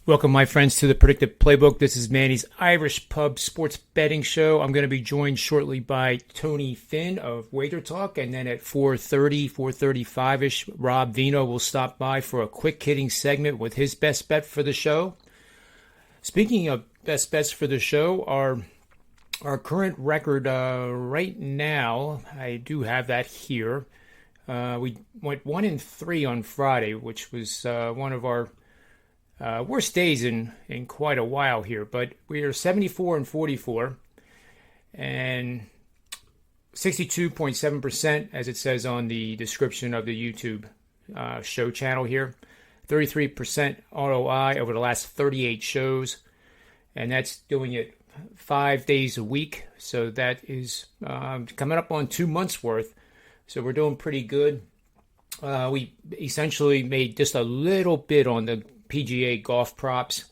Welcome, my friends, to the Predictive Playbook. This is Manny's Irish Pub Sports Betting Show. I'm going to be joined shortly by Tony Finn of Wager Talk, and then at 4:35-ish, Rob Vino will stop by for a quick hitting segment with his best bet for the show. Speaking of best bets for the show, our current record right now, I do have that here. We went 1-3 on Friday, which was one of our worst days in quite a while here, but we are 74-44 and 62.7%, as it says on the description of the YouTube show channel here. 33% ROI over the last 38 shows, and that's doing it 5 days a week. So that is coming up on 2 months worth. So we're doing pretty good. We essentially made just a little bit on the PGA golf props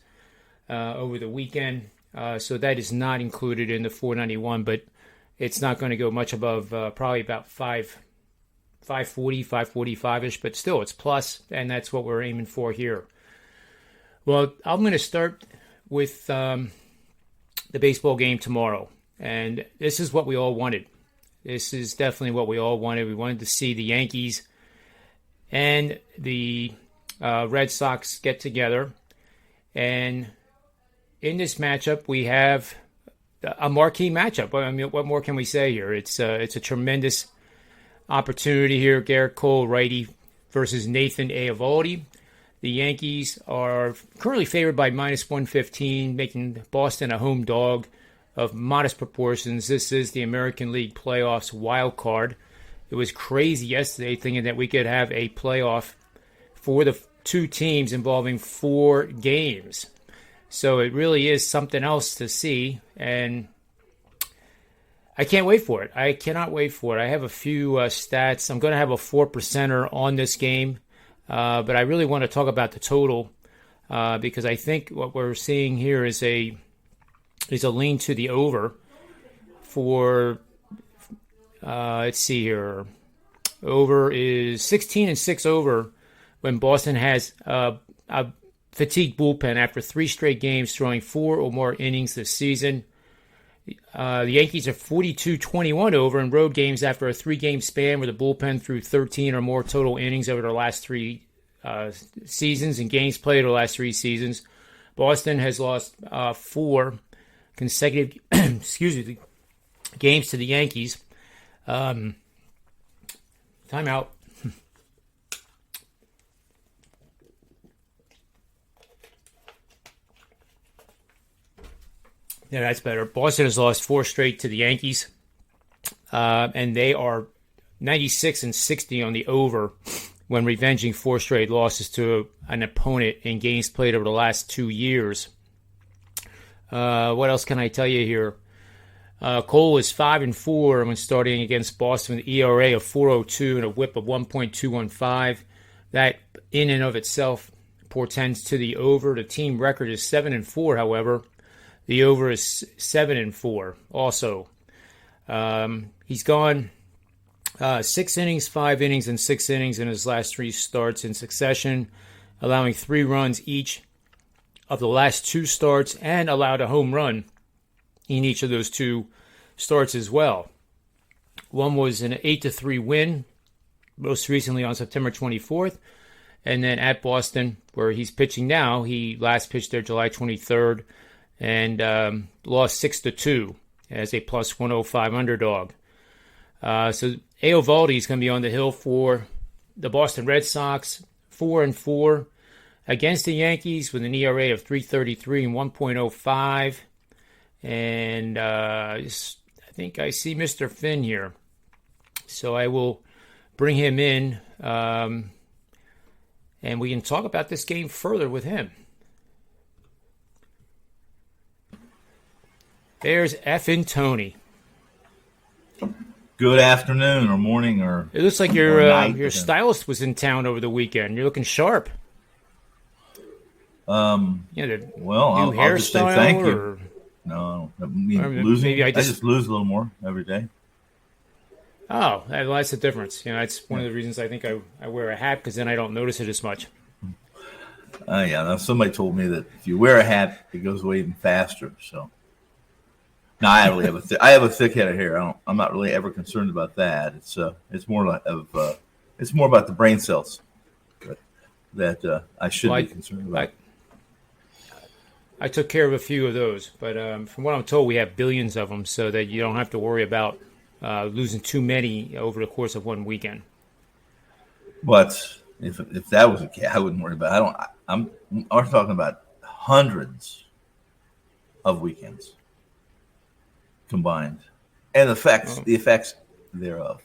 over the weekend, so that is not included in the 491, but it's not going to go much above probably about 540, 545-ish, but still it's plus, and that's what we're aiming for here. Well, I'm going to start with the baseball game tomorrow, and this is what we all wanted. This is definitely what we all wanted. We wanted to see the Yankees and the Red Sox get together, and in this matchup we have a marquee matchup. I mean, what more can we say here? It's a tremendous opportunity here. Garrett Cole, righty, versus Nathan Eovaldi. The Yankees are currently favored by -115, making Boston a home dog of modest proportions. This is the American League playoffs wild card. It was crazy yesterday thinking that we could have a playoff for the two teams involving 4 games. So it really is something else to see, and I can't wait for it. I cannot wait for it. I have a few stats. I'm going to have a 4%er on this game, but I really want to talk about the total because I think what we're seeing here is a lean to the over for, let's see here, over is 16-6 over, when Boston has a fatigued bullpen after 3 straight games throwing 4 or more innings this season. The Yankees are 42-21 over in road games after a 3-game span where the bullpen threw 13 or more total innings over the last 3 seasons and games played over the last 3 seasons. Boston has lost 4 consecutive games to the Yankees. Timeout. Yeah, that's better. Boston has lost 4 straight to the Yankees, and they are 96-60 on the over when revenging 4 straight losses to an opponent in games played over the last 2 years. What else can I tell you here? Cole is 5-4 when starting against Boston with an ERA of 4.02 and a WHIP of 1.215. That in and of itself portends to the over. The team record is 7-4, however. The over is 7-4 also. He's gone 6 innings, 5 innings, and 6 innings in his last 3 starts in succession, allowing 3 runs each of the last 2 starts and allowed a home run in each of those 2 starts as well. One was an 8-3 win, most recently on September 24th, and then at Boston, where he's pitching now. He last pitched there July 23rd, and lost 6-2 as a plus 105 underdog. So Eovaldi is going to be on the hill for the Boston Red Sox, 4-4 against the Yankees with an ERA of 3.33 and 1.05. And I think I see Mr. Finn here, so I will bring him in, and we can talk about this game further with him. There's effing Tony. Good afternoon or morning or it looks like your stylist was in town over the weekend. You're looking sharp. Well, I'll just say thank you. No, I mean, losing. I just lose a little more every day. Oh, well, that's the difference. That's one of the reasons I think I wear a hat, because then I don't notice it as much. Yeah. Now somebody told me that if you wear a hat, it goes away even faster. So, no, I really have I have a thick head of hair. I'm not really ever concerned about that. It's more it's more about the brain cells that I should be concerned about. I took care of a few of those, but from what I'm told, we have billions of them, so that you don't have to worry about losing too many over the course of one weekend. But if that was a case, I wouldn't worry about it. I'm talking about hundreds of weekends combined, and the effects thereof.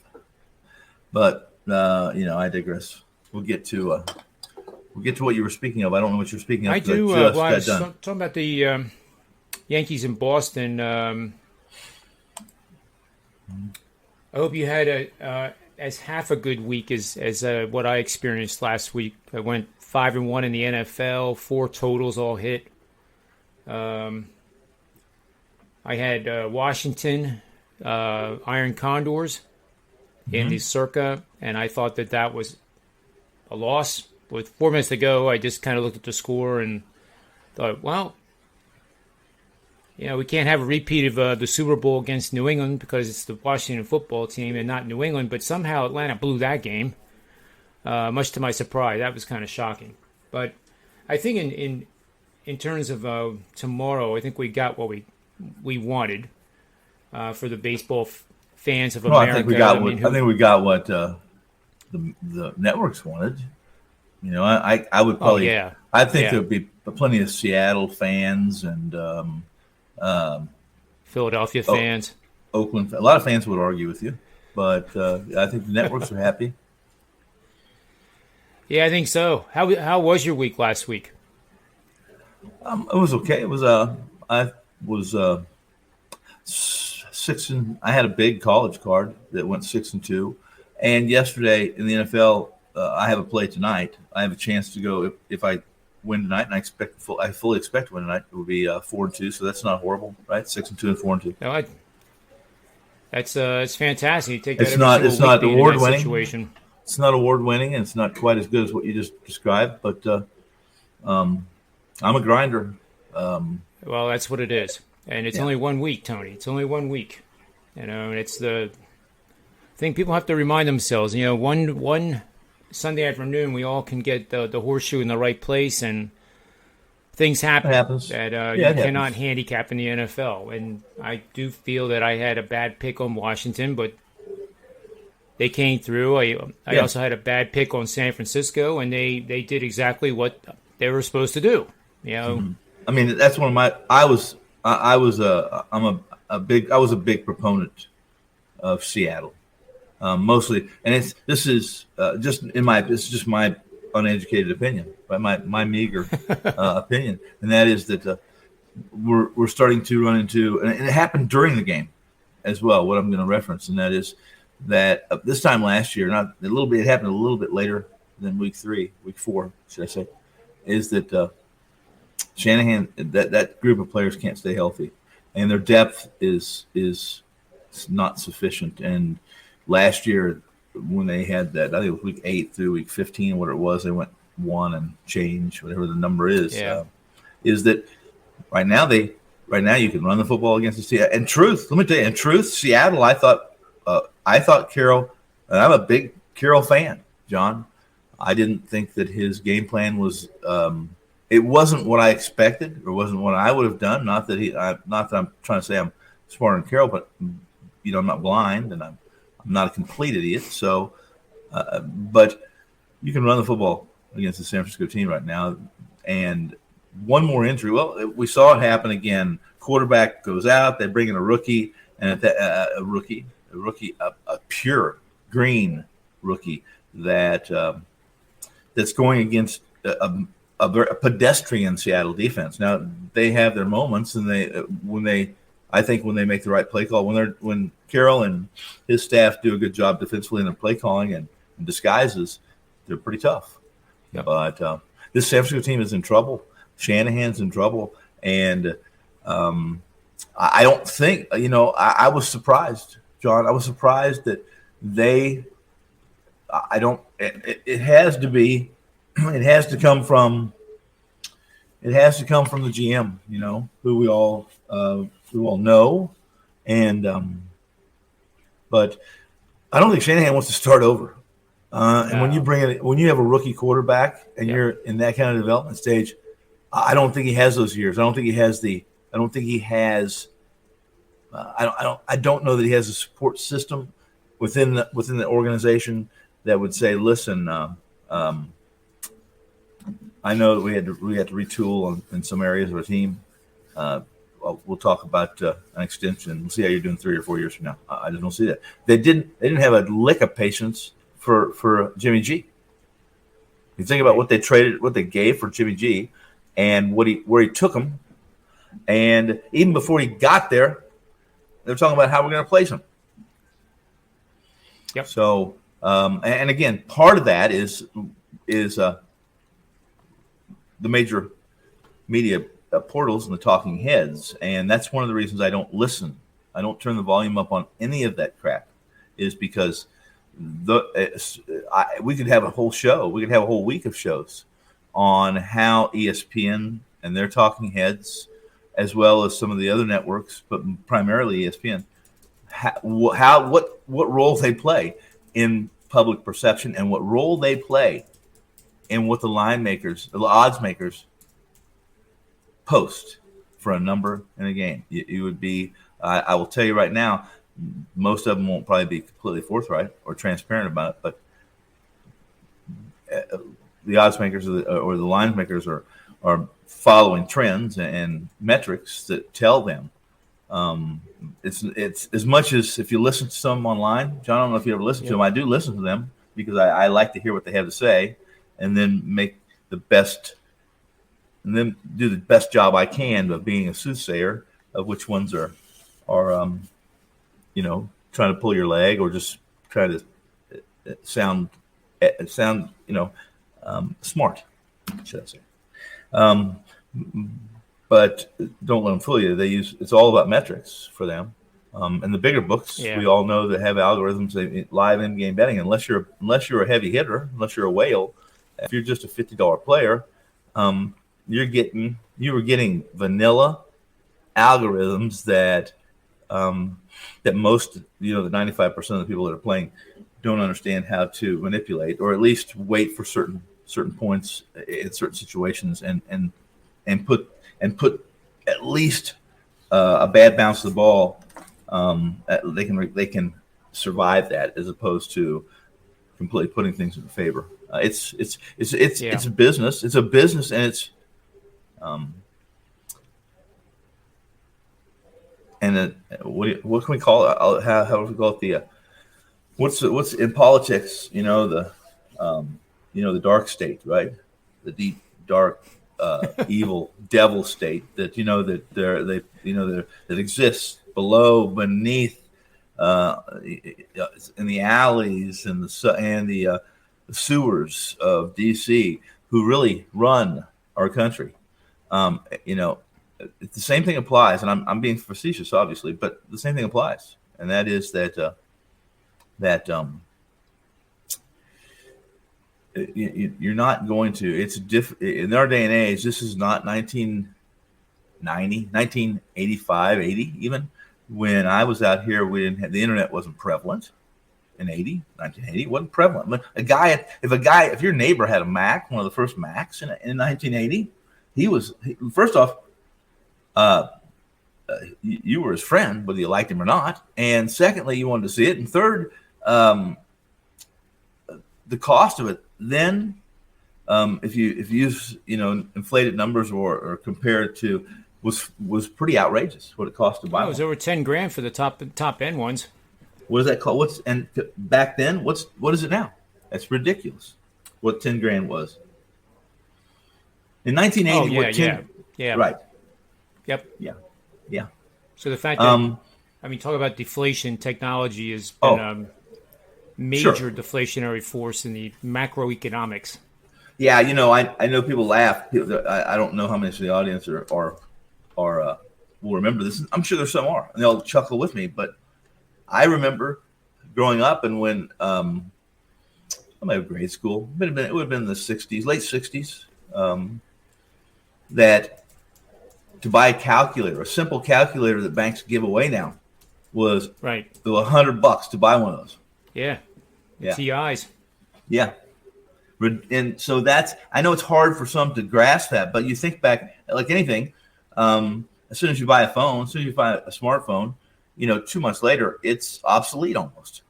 But I digress. We'll get to what you were speaking of. I don't know what you're speaking of. I do. I was talking about the Yankees in Boston. I hope you had as half a good week as what I experienced last week. I went 5-1 in the NFL, 4 totals all hit. I had Washington Iron Condors in the Circa, and I thought that was a loss. With 4 minutes to go, I just kind of looked at the score and thought, well, we can't have a repeat of the Super Bowl against New England because it's the Washington football team and not New England. But somehow Atlanta blew that game, much to my surprise. That was kind of shocking. But I think in terms of tomorrow, I think we got what we wanted for the baseball fans of America. I think we got what the networks wanted. I would probably. I think there'd be plenty of Seattle fans and Philadelphia fans, Oakland. A lot of fans would argue with you, but I think the networks are happy. Yeah, I think so. How was your week last week? It was okay. It was I was 6 and I had a big college card that went 6-2, and yesterday in the NFL. I have a play tonight. I have a chance to go if I win tonight, and I fully expect to win tonight. It will be 4-2, so that's not horrible, right? 6-2 and 4-2. No, it's fantastic. You take that it's not award winning situation. It's not award winning, and it's not quite as good as what you just described. But I'm a grinder. Well, that's what it is, and it's only 1 week, Tony. It's only 1 week. And it's the thing people have to remind themselves. One Sunday afternoon, we all can get the horseshoe in the right place, and things happen that you cannot handicap in the NFL. And I do feel that I had a bad pick on Washington, but they came through. I also had a bad pick on San Francisco, and they did exactly what they were supposed to do. I mean, that's one of my. I was a big proponent of Seattle. Mostly, and this is just my uneducated opinion, right? My meager opinion, and that is that we're starting to run into, and it happened during the game as well. What I'm going to reference, and that is that this time last year, it happened a little bit later than week 4, should I say, is that Shanahan that group of players can't stay healthy, and their depth is not sufficient. And last year, when they had that, I think it was week 8 through week 15, whatever it was, they went 1 and change, whatever the number is. Is that right now you can run the football against the Seattle. And let me tell you, Seattle, I thought Carroll, and I'm a big Carroll fan, John. I didn't think that his game plan was. It wasn't what I expected, or wasn't what I would have done. Not that I'm trying to say I'm smarter than Carroll, but I'm not blind, and I'm not a complete idiot. So, but you can run the football against the San Francisco team right now. And one more injury. Well, we saw it happen again. Quarterback goes out. They bring in a rookie, and a pure green rookie that's going against a pedestrian Seattle defense. Now they have their moments, and when they make the right play call, when Carroll and his staff do a good job defensively in their play calling and disguises, they're pretty tough. Yep. But this San Francisco team is in trouble. Shanahan's in trouble, and I don't think I was surprised, John. I was surprised that they. I don't. It has to be. It has to come from it has to come from the GM, who we all know, and but I don't think Shanahan wants to start over. And when you have a rookie quarterback and you're in that kind of development stage, I don't think he has those years. I don't think he has. I don't know that he has a support system within the organization that would say, listen, I know that we had to retool in some areas of our team. We'll talk about an extension. We'll see how you're doing 3 or 4 years from now. I just don't see that. They didn't have a lick of patience for Jimmy G. You think about what they gave for Jimmy G, and where he took him, and even before he got there, they're talking about how we're going to place him. Yep. So, and again, part of that is the major media portals and the talking heads, and that's one of the reasons I don't listen. I don't turn the volume up on any of that crap, is because we could have a whole show. We could have a whole week of shows on how ESPN and their talking heads, as well as some of the other networks, but primarily ESPN, what role they play in public perception and what role they play in what the odds makers post for a number in a game. You would be, I will tell you right now, most of them won't probably be completely forthright or transparent about it, but the odds makers or the line makers are following trends and metrics that tell them. It's as much as if you listen to some online, John, I don't know if you ever listen to them. I do listen to them because I like to hear what they have to say, and then do the best job I can of being a soothsayer of which ones are trying to pull your leg or just try to sound smart, should I say. But don't let them fool you. It's all about metrics for them. And the bigger books, we all know that have algorithms, live in-game betting. Unless you're a heavy hitter, unless you're a whale, if you're just a $50 player, you were getting vanilla algorithms that most, the 95% of the people that are playing don't understand how to manipulate, or at least wait for certain points in certain situations and put at least a bad bounce of the ball. They can survive that, as opposed to completely putting things in favor. It's a business. It's a business, and it's what can we call it? How do we call it? What's in politics? The dark state, right? The deep, dark, evil devil state that that exists below, beneath, in the alleys and the sewers of DC, who really run our country. The same thing applies, and I'm being facetious, obviously, but the same thing applies, and that is that you're not going to. It's in our day and age. This is not 1990, 1985, 80, even when I was out here. We didn't have the internet. Wasn't prevalent in 1980. It wasn't prevalent. If your neighbor had a Mac, one of the first Macs in 1980, first off. You were his friend, whether you liked him or not. And secondly, you wanted to see it. And third, the cost of it then, if you use inflated numbers or compare it to, was pretty outrageous what it cost to buy. It was over $10,000 for the top end ones. What is that called? And back then, what is it now? That's ridiculous. What $10,000 was in 1980. Yeah. Right. Yep. Yeah. So the fact that talk about deflation. Technology has been a major deflationary force in the macroeconomics. Yeah, I know people laugh. I don't know how many of the audience are will remember this. I'm sure there's some are, and they'll chuckle with me. But I remember growing up, and when I might have grade school, it would have been the '60s, late '60s. that to buy a calculator, a simple calculator that banks give away now, was right. $100 to buy one of those. Yeah. Yeah. TIs. Yeah. And so I know it's hard for some to grasp that, but you think back, like anything, as soon as you buy a phone, as soon as you buy a smartphone, 2 months later, it's obsolete almost.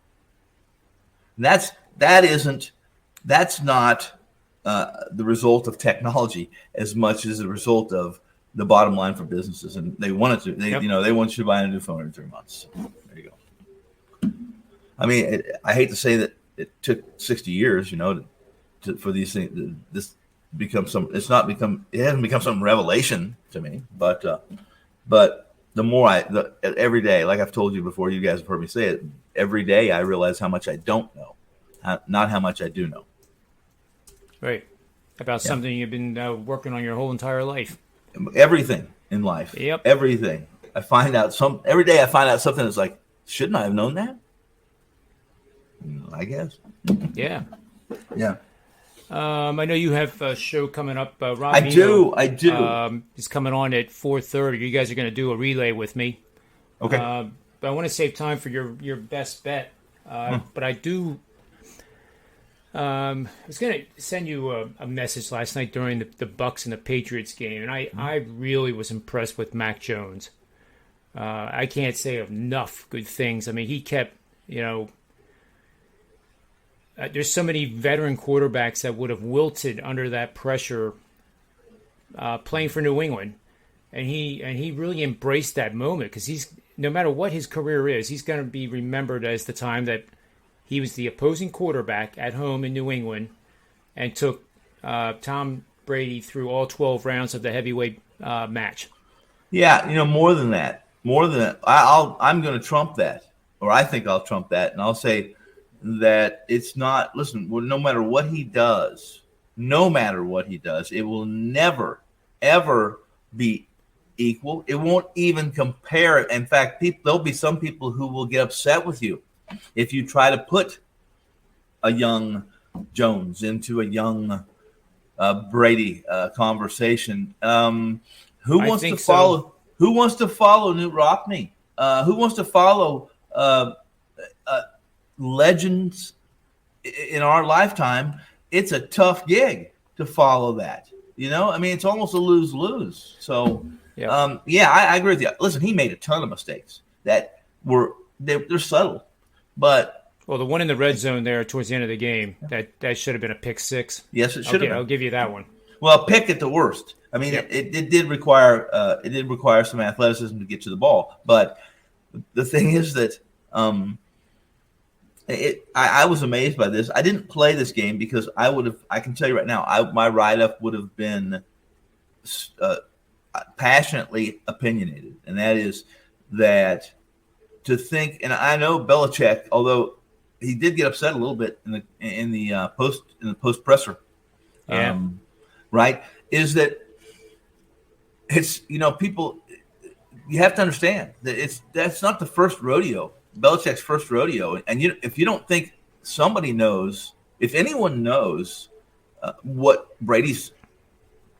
And that's not the result of technology as much as the result of the bottom line for businesses. And they wanted to, they want you to buy a new phone in 3 months. There you go. I mean, I hate to say that it took 60 years, for these things. This becomes it hasn't become some revelation to me, but the more every day, like I've told you before, you guys have heard me say it, every day I realize how much I don't know, not how much I do know. Right. About something you've been working on your whole entire life. Everything in life. Yep. Everything. Every day I find out something that's like, shouldn't I have known that? I guess. Yeah. Yeah. I know you have a show coming up. Rob I do. He's coming on at 4:30. You guys are going to do a relay with me. Okay. But I want to save time for your best bet. But I do. I was going to send you a message last night during the Bucks and the Patriots game, and I really was impressed with Mac Jones. I can't say enough good things. I mean, he kept, there's so many veteran quarterbacks that would have wilted under that pressure playing for New England, and he really embraced that moment because he's, no matter what his career is, he's going to be remembered as the time that he was the opposing quarterback at home in New England and took Tom Brady through all 12 rounds of the heavyweight match. Yeah, more than that. I'm going to trump that, or I think I'll trump that, and I'll say that it's not. Listen, no matter what he does, it will never, ever be equal. It won't even compare. In fact, there'll be some people who will get upset with you if you try to put a young Jones into a young Brady conversation. Who wants to follow? So. Who wants to follow Newt Rockne? Who wants to follow legends in our lifetime? It's a tough gig to follow that. I mean, it's almost a lose-lose. So, I agree with you. Listen, he made a ton of mistakes that they're subtle. But the one in the red zone there towards the end of the game, that should have been a pick six. Yes, it should have been. I'll give you that one. Well, pick at the worst. I mean, it did require some athleticism to get to the ball. But the thing is that I was amazed by this. I didn't play this game because I can tell you right now, my write-up would have been passionately opinionated, and that is that to think, and I know Belichick, although he did get upset a little bit in the post presser, right? Is that it's people, you have to understand that that's not the first rodeo, Belichick's first rodeo, and if you don't think somebody knows, if anyone knows what Brady's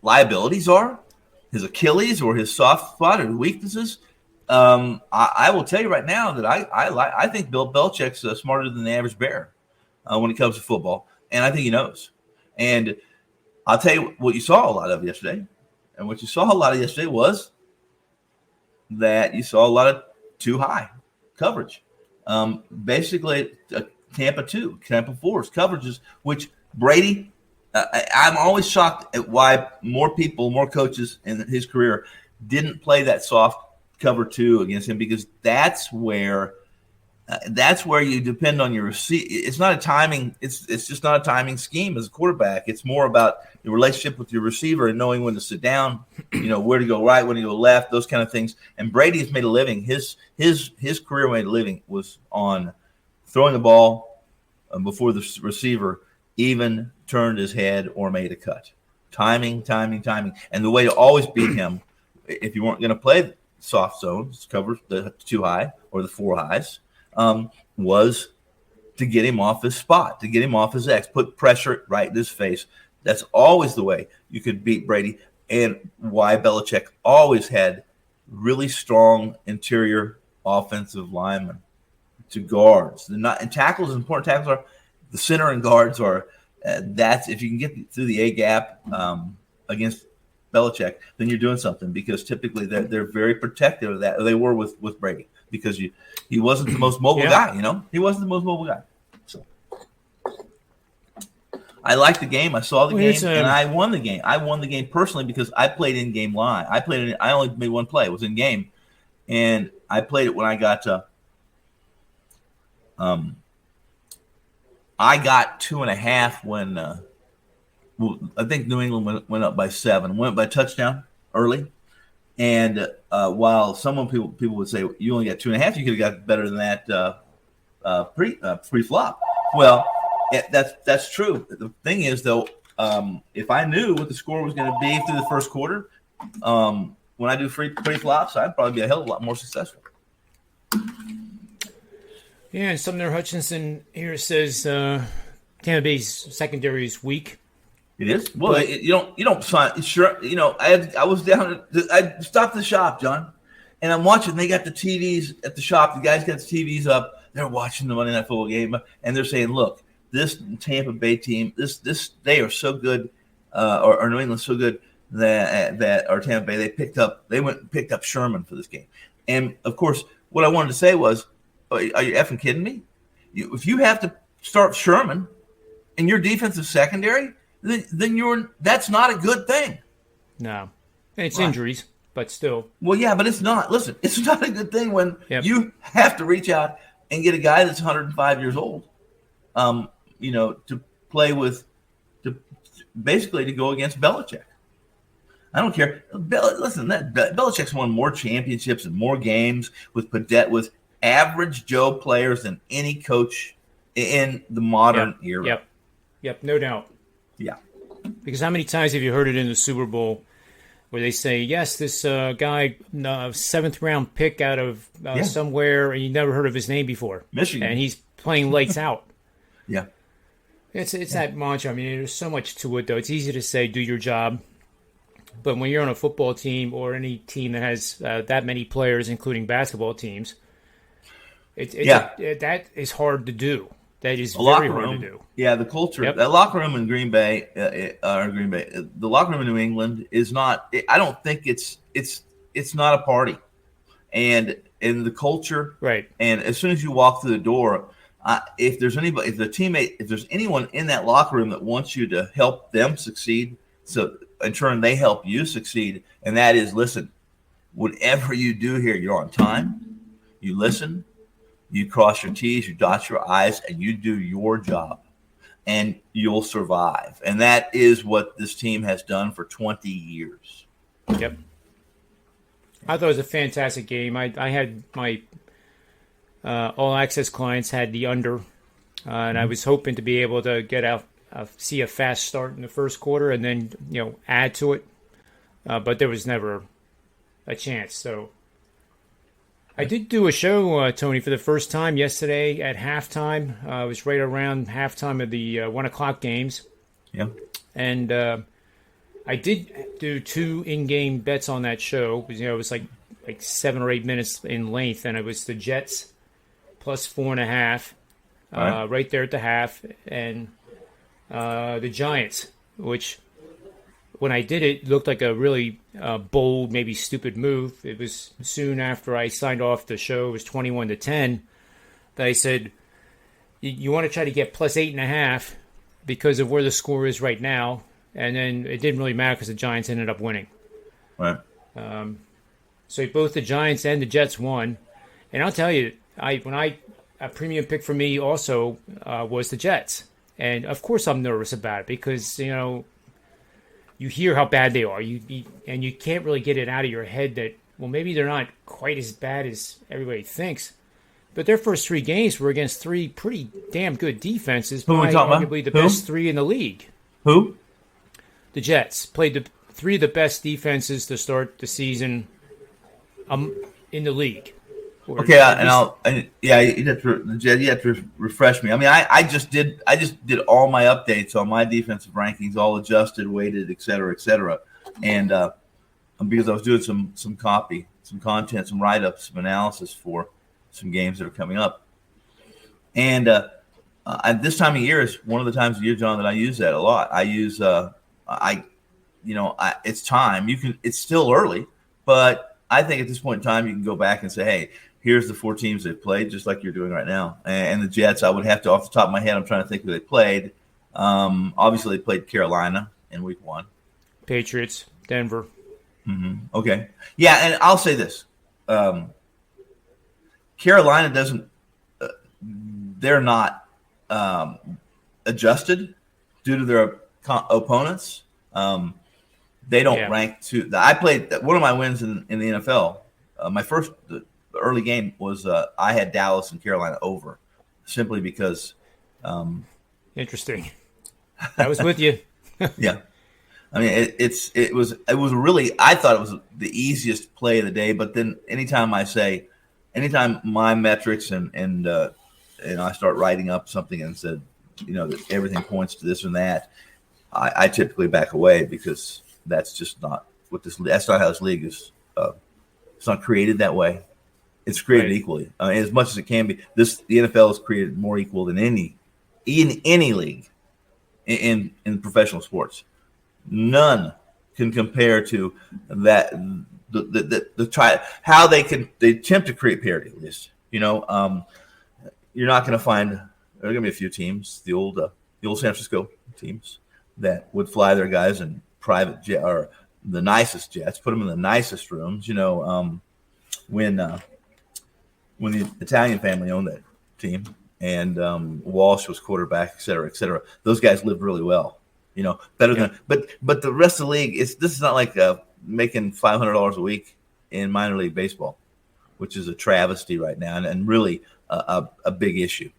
liabilities are, his Achilles or his soft spot or his weaknesses. I will tell you right now that I think Bill Belichick's smarter than the average bear when it comes to football, and I think he knows. And I'll tell you what you saw a lot of yesterday, and what you saw a lot of yesterday was that you saw a lot of too high coverage. Basically, Tampa 4's coverages, which Brady. I'm always shocked at why more coaches in his career didn't play that soft cover 2 against him, because that's where you depend on your receiver. It's not a timing. It's just not a timing scheme as a quarterback. It's more about your relationship with your receiver and knowing when to sit down, where to go right, when to go left, those kind of things. And Brady's made a living. His career made a living was on throwing the ball before the receiver even turned his head or made a cut. Timing. And the way to always beat him, if you weren't going to play soft zones, cover the 2 high or the 4 highs, was to get him off his spot, to get him off his X, put pressure right in his face. That's always the way you could beat Brady. and why Belichick always had really strong interior offensive linemen to guards. And tackles, important tackles are the center and guards are. That's if you can get through the A gap against Belichick, then you're doing something, because typically they're very protective of that. Or they were with Brady, because he wasn't the most mobile guy. He wasn't the most mobile guy. So I liked the game. I saw the game, and I won the game. I won the game personally because I played in game line. I only made one play. It was in game, and I played it when I got to. I got 2.5 when I think New England went up by 7, went by touchdown early, and while people would say you only got 2.5, you could have got better than that pre-flop. Well, that's true. The thing is, though, if I knew what the score was going to be through the first quarter, when I do pre-flops, I'd probably be a hell of a lot more successful. Yeah, and Sumner Hutchinson here says Tampa Bay's secondary is weak. It is. Well, you don't sign. Sure, I was down. I stopped the shop, John, and I'm watching. They got the TVs at the shop. The guys got the TVs up. They're watching the Monday Night Football game, and they're saying, "Look, this Tampa Bay team, they are so good, or New England's so good that or Tampa Bay they went and picked up Sherman for this game." And of course, what I wanted to say was, are you effing kidding me? If you have to start Sherman in your defensive secondary, then that's not a good thing. No. And it's injuries, but still. Well, yeah, but it's not. Listen, it's not a good thing when you have to reach out and get a guy that's 105 years old, to play with, basically to go against Belichick. I don't care. Listen, Belichick's won more championships and more games with average Joe players than any coach in the modern era. Yep, no doubt. Yeah. Because how many times have you heard it in the Super Bowl where they say, yes, this guy, 7th round pick out of somewhere, and you never heard of his name before. Michigan. And he's playing lights out. Yeah. It's that mantra. I mean, there's so much to it, though. It's easy to say, do your job. But when you're on a football team or any team that has that many players, including basketball teams, that is hard to do. That is very hard to do. Yeah, the culture. Yep. That locker room in Green Bay, the locker room in New England is not. I don't think it's not a party, and in the culture, right. And as soon as you walk through the door, if there's anyone in that locker room that wants you to help them succeed, so in turn they help you succeed, and that is, listen, whatever you do here, you're on time, you listen. You cross your T's, you dot your I's, and you do your job, and you'll survive. And that is what this team has done for 20 years. Yep. I thought it was a fantastic game. I had my All Access clients had the under, and I was hoping to be able to get see a fast start in the first quarter and then add to it, but there was never a chance. So. I did do a show, Tony, for the first time yesterday at halftime. It was right around halftime of the 1 o'clock games. Yeah. And I did do 2 in-game bets on that show. It was like 7 or 8 minutes in length, and it was the Jets plus 4.5 right there at the half, and the Giants, which when I did it, looked like a really bold, maybe stupid move. It was soon after I signed off the show. It was 21-10 that I said, you want to try to get plus 8.5 because of where the score is right now. And then it didn't really matter because the Giants ended up winning. Right. So both the Giants and the Jets won. And I'll tell you, a premium pick for me also was the Jets. And of course I'm nervous about it because, you hear how bad they are, and you can't really get it out of your head that, well, maybe they're not quite as bad as everybody thinks. But their first 3 games were against 3 pretty damn good defenses, arguably the best 3 in the league. Who? The Jets played the 3 of the best defenses to start the season in the league. Okay, you have to refresh me. I mean, I just did all my updates on my defensive rankings, all adjusted, weighted, et cetera, et cetera. and because I was doing some copy, some content, some write-ups, some analysis for some games that are coming up. And at this time of year is one of the times of year, John, that I use that a lot. I use it's time. It's still early, but I think at this point in time you can go back and say, hey, here's the 4 teams they've played, just like you're doing right now. And the Jets, I would have to, off the top of my head, I'm trying to think who they played. Obviously, they played Carolina in week 1. Patriots, Denver. Mm-hmm. Okay. Yeah, and I'll say this. Carolina doesn't they're not adjusted due to their opponents. They don't rank to – I played – one of my wins in the NFL, my first early game was I had Dallas and Carolina over simply because interesting. I was with you. Yeah. I mean, it was really – I thought it was the easiest play of the day, but then anytime my metrics and I start writing up something and said, that everything points to this and that, I typically back away because that's just not what that's not how this league is. It's not created that way. It's created equally as much as it can be. The NFL is created more equal than any league in professional sports. None can compare to that. The try how they attempt to create parity. At least you're not going to find. There are going to be a few teams, the old San Francisco teams, that would fly their guys in private jet or the nicest jets, put them in the nicest rooms. When the Italian family owned that team and Walsh was quarterback, et cetera, those guys lived really well. Better than. But the rest of the league, this is not like making $500 a week in minor league baseball, which is a travesty right now and really a big issue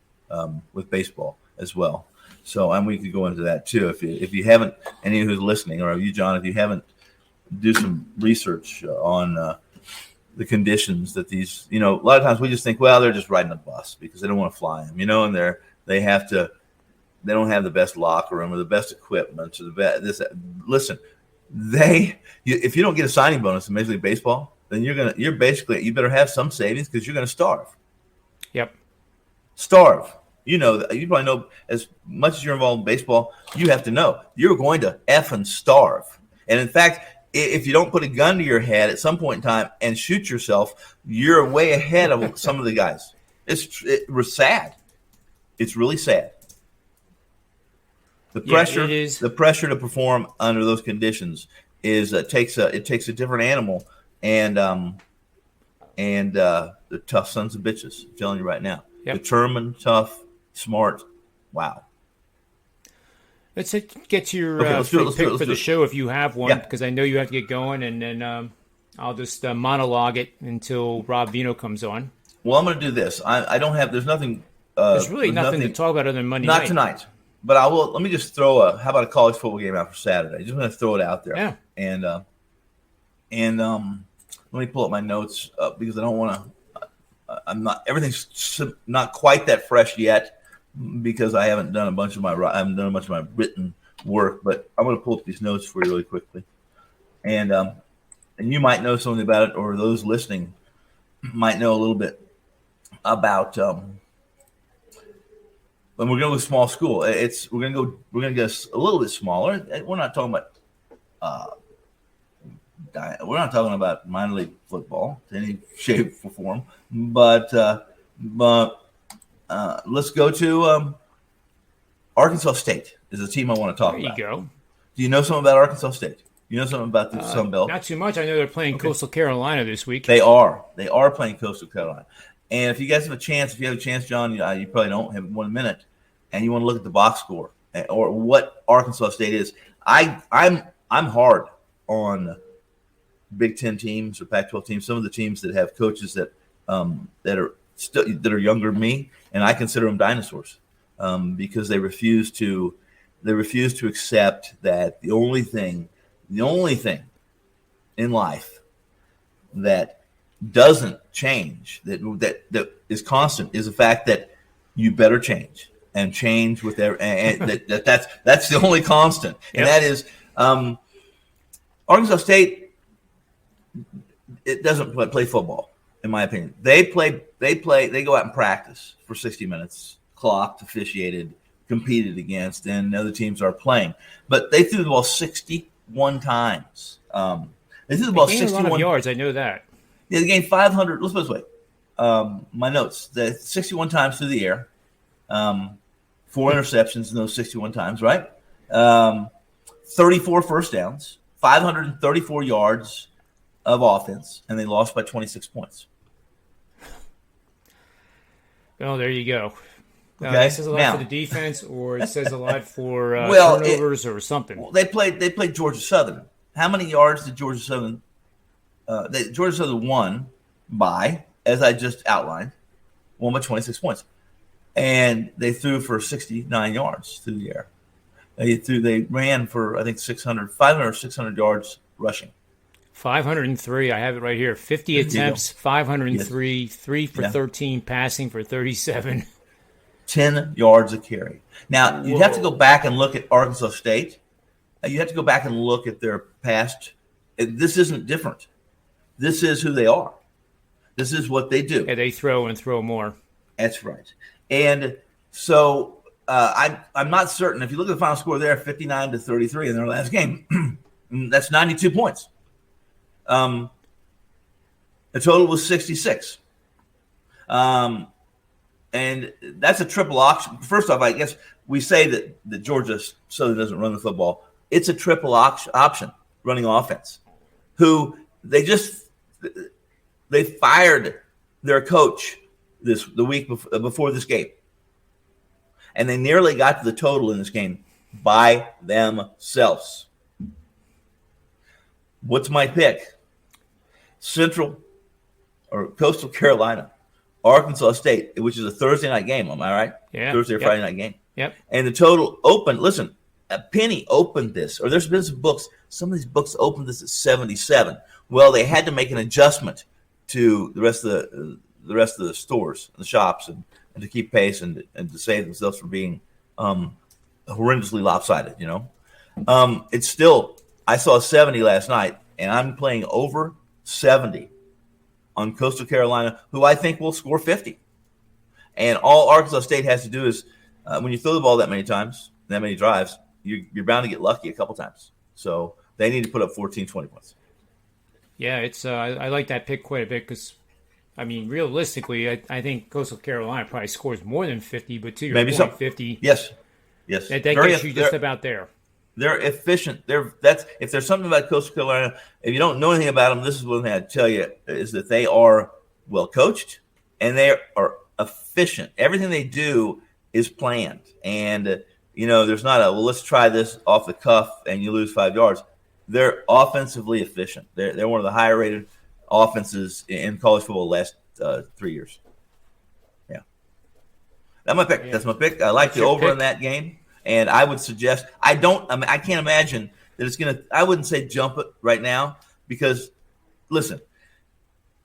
with baseball as well. So, and we could go into that too. If you haven't, any who's listening, or you, John, if you haven't, do some research on the conditions that these, a lot of times we just think, well, they're just riding a bus because they don't want to fly them, and they don't have the best locker room or the best equipment or the best this. Listen, if you don't get a signing bonus in Major League Baseball, then you better have some savings because you're going to starve. Yep. Starve. You probably know as much as you're involved in baseball, you have to know you're going to effing starve. And in fact, if you don't put a gun to your head at some point in time and shoot yourself, you're way ahead of some of the guys. It's sad. It's really sad. The pressure to perform under those conditions takes a different animal, and they're tough sons of bitches. I'm telling you right now, determined, tough, smart. Wow. Let's get to your pick for the show if you have one, because I know you have to get going, and then I'll just monologue it until Rob Vino comes on. Well, I'm going to do this. I don't have. There's nothing. There's really nothing to talk about other than Monday night. Not tonight. But I will. Let me just throw how about a college football game out for Saturday? Just going to throw it out there. Yeah. And let me pull up my notes because I don't want to. Everything's not quite that fresh yet because I haven't done a bunch of my written work. But I'm going to pull up these notes for you really quickly, and you might know something about it, or those listening might know a little bit about. When we're going to go small school, we're going to go a little bit smaller. We're not talking about minor league football in any shape or form, but let's go to Arkansas State is a team I want to talk about. There you go. Do you know something about Arkansas State? You know something about the Sun Belt? Not too much. I know they're playing Coastal Carolina this week. They are playing Coastal Carolina. And if you guys have a chance, John, you probably don't have 1 minute, and you want to look at the box score or what Arkansas State is. I'm hard on Big Ten teams or Pac-12 teams. Some of the teams that have coaches that are younger than me, and I consider them dinosaurs because they refuse to accept that the only thing in life that doesn't change, that is constant, is the fact that you better change with that's the only constant. Yep. And that is Arkansas State, it doesn't play football, in my opinion. They go out and practice for 60 minutes, clocked, officiated, competed against, and other teams are playing. But they threw the ball 61 times. They threw the ball 61 a lot of yards. I know that. Yeah, they gained 500. Let's put it this way. My notes: 61 times through the air, 4 interceptions in those 61 times. Right, 34 first downs, 534 yards of offense, and they lost by 26 points. Oh, there you go. Okay. It says a lot for the defense, or it says a lot for turnovers or something. Well, they played Georgia Southern. How many yards did Georgia Southern? Georgia Southern won by, as I just outlined, won by 26 points, and they threw for 69 yards through the air. They ran for I think 500 or 600 yards rushing. 503. I have it right here. 50 attempts, 503, 3 for 13, passing for 37. 10 yards a carry. Now, you'd have to go back and look at Arkansas State. You have to go back and look at their past. This isn't different. This is who they are. This is what they do. Yeah, they throw and throw more. That's right. And so I'm not certain. If you look at the final score there, 59-33 in their last game, that's 92 points. The total was 66. And that's a triple option. First off, I guess we say that Georgia Southern doesn't run the football. It's a triple option running offense. Who they fired their coach the week before this game, and they nearly got to the total in this game by themselves. What's my pick? Central or Coastal Carolina. Arkansas State, which is a Thursday night game, am I right? Yeah. Thursday or Friday night game. Yep. And the total opened, listen, a penny opened this, or there's been some of these books opened this at 77. Well, they had to make an adjustment to the rest of the stores, the shops, and to keep pace and to save themselves from being horrendously lopsided, you know. It's still, I saw 70 last night, and I'm playing over 70 on Coastal Carolina, who I think will score 50. And all Arkansas State has to do is, when you throw the ball that many times, that many drives, you're bound to get lucky a couple times. So they need to put up 14, 20 points. Yeah, it's I like that pick quite a bit because, I mean, realistically, I think Coastal Carolina probably scores more than 50, but to your Maybe point, so. 50. Yes. That gets you just about there. They're efficient. If there's something about Coastal Carolina, if you don't know anything about them, this is one thing I'd tell you is that they are well coached and they are efficient. Everything they do is planned. And, you know, there's not let's try this off the cuff and you lose 5 yards. They're offensively efficient. They're one of the higher rated offenses in college football the last 3 years. Yeah. That's my pick. Yeah. That's my pick. I like the over in that game. And I would suggest I can't imagine that it's going to – I wouldn't say jump it right now because, listen,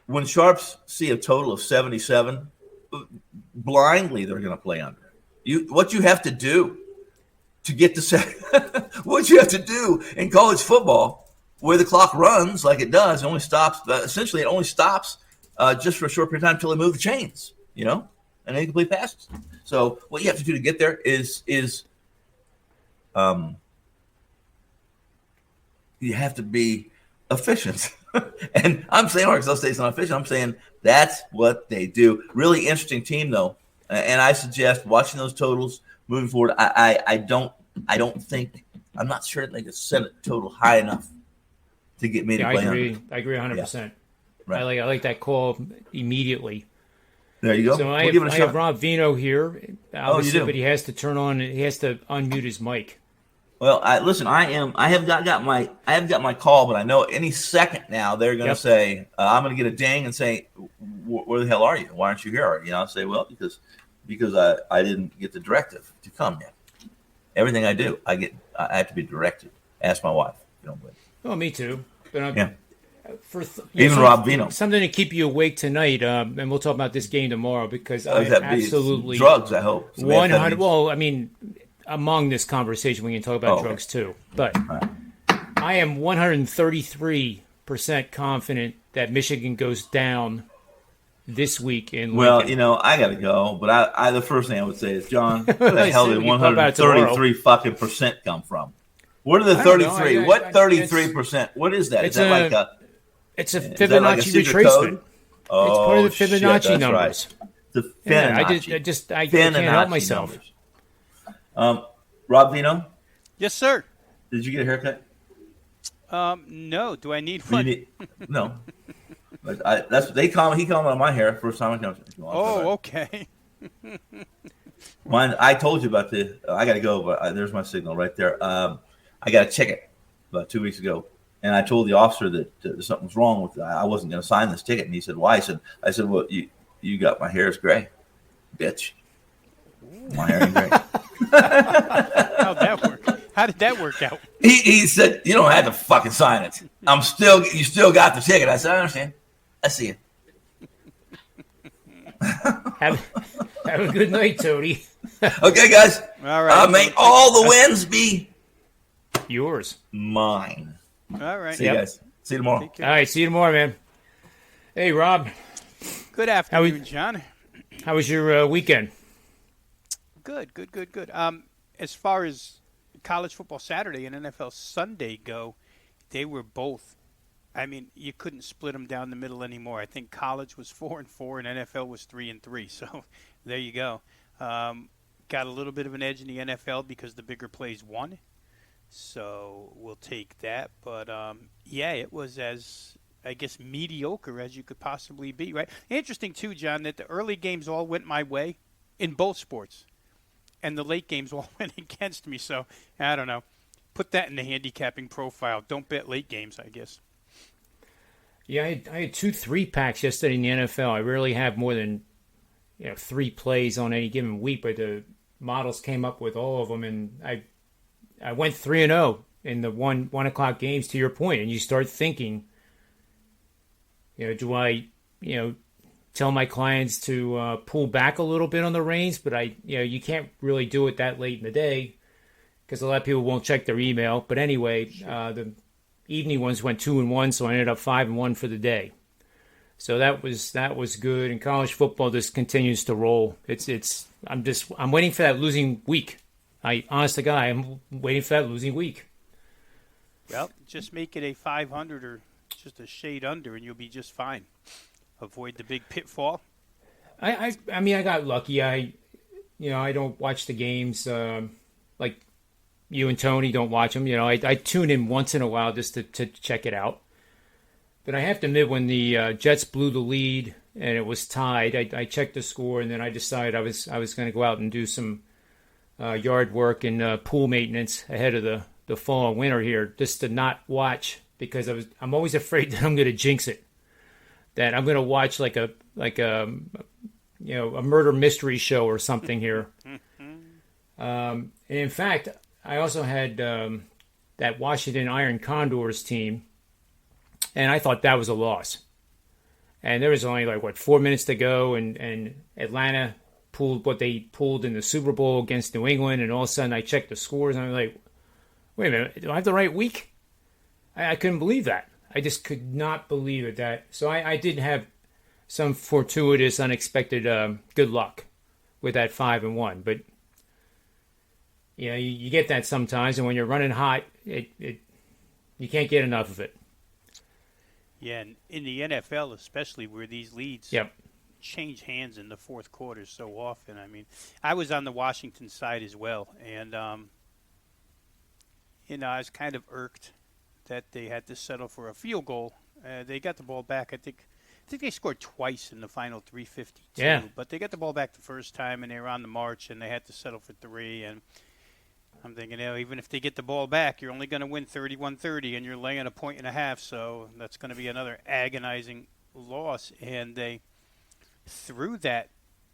when Sharps see a total of 77, blindly they're going to play under. What you have to do to get to what you have to do in college football where the clock runs like it does, it only stops – essentially it only stops just for a short period of time until they move the chains, you know, and they complete passes. So what you have to do to get there is you have to be efficient. And I'm saying Arkansas State's not efficient. I'm saying that's what they do. Really interesting team, though. And I suggest watching those totals moving forward. I don't think – I'm not sure they could set a total high enough to get me to play under. I agree 100%. Yeah. Right. I like that call immediately. There you go. So I have Rob Vino here, obviously, but he has to unmute his mic. Well, listen. I have got my call, but I know any second now they're going to say I'm going to get a ding and say, "Where the hell are you? Why aren't you here?" You know, I'll say, "Well, because I didn't get the directive to come yet. Everything I do, I have to be directed. Ask my wife. You don't believe." Oh, me too. But yeah. Even Rob Vino. Something to keep you awake tonight, and we'll talk about this game tomorrow because I absolutely drugs. I hope 100. Well, I mean, among this conversation, we can talk about drugs too. But I am 133% confident that Michigan goes down this week in Lincoln. Well, I got to go, but I the first thing I would say is, John, where the hell did 133 fucking percent come from? What are the 33? What 33%? What is that? Is that like a? It's a Fibonacci retracement. Oh, it's part of the Fibonacci numbers. Right. The Fibonacci. I can't help myself. Rob Vino? Yes, sir. Did you get a haircut? No. Do I need one? No. But that's what they call me. He called me on my hair first time I came. Oh, okay. Mine. I told you about the. I got to go, but there's my signal right there. I got a ticket about 2 weeks ago, and I told the officer that something was wrong with it. I wasn't going to sign this ticket, and he said, "Why?" I said, "Well, you got my hair is gray, bitch. My hair is gray." How'd that work? How did that work out? He said, "You don't have to fucking sign it. You still got the ticket." I said, "I understand. I see it." Have a good night, Tony. Okay, guys. All right. May all the wins be yours. Mine. All right. See you guys. See you tomorrow. All right. See you tomorrow, man. Hey, Rob. Good afternoon, John. How was your weekend? Good. As far as college football Saturday and NFL Sunday go, they were both. I mean, you couldn't split them down the middle anymore. I think college was 4-4 and NFL was 3-3. So there you go. Got a little bit of an edge in the NFL because the bigger plays won. So we'll take that. But, yeah, it was as, I guess, mediocre as you could possibly be, right? Interesting, too, John, that the early games all went my way in both sports. And the late games all went against me. So, I don't know. Put that in the handicapping profile. Don't bet late games, I guess. Yeah, I had 2 3-packs yesterday in the NFL. I rarely have more than 3 plays on any given week, but the models came up with all of them, and I went 3-0 in the 1 o'clock games. To your point, and you start thinking, do I tell my clients to pull back a little bit on the reins? But you can't really do it that late in the day because a lot of people won't check their email. But anyway, the evening ones went 2-1, so I ended up 5-1 for the day. So that was good. And college football just continues to roll. I'm waiting for that losing week. Honest to God, I'm waiting for that losing week. Well, just make it a 500 or just a shade under, and you'll be just fine. Avoid the big pitfall. I mean, I got lucky. I don't watch the games like you and Tony don't watch them. I tune in once in a while just to check it out. But I have to admit, when the Jets blew the lead and it was tied, I checked the score, and then I decided I was going to go out and do some yard work and pool maintenance ahead of the fall and winter here, just to not watch, because I'm always afraid that I'm going to jinx it. That I'm going to watch like a murder mystery show or something here. And in fact, I also had that Washington Iron Condors team, and I thought that was a loss. And there was only 4 minutes to go, and Atlanta pulled what they pulled in the Super Bowl against New England, and all of a sudden I checked the scores, and I'm like, wait a minute, do I have the right week? I couldn't believe that. I just could not believe it. So I did have some fortuitous, unexpected good luck with that 5-1. But you get that sometimes, and when you're running hot, you can't get enough of it. Yeah, and in the NFL especially, where these leads change hands in the fourth quarter so often. I mean, I was on the Washington side as well, and I was kind of irked that they had to settle for a field goal. They got the ball back. I think they scored twice in the final 3:52. Yeah. But they got the ball back the first time, and they were on the march, and they had to settle for 3. And I'm thinking, even if they get the ball back, you're only going to win 31-30, and you're laying 1.5 points, so that's going to be another agonizing loss. And they threw that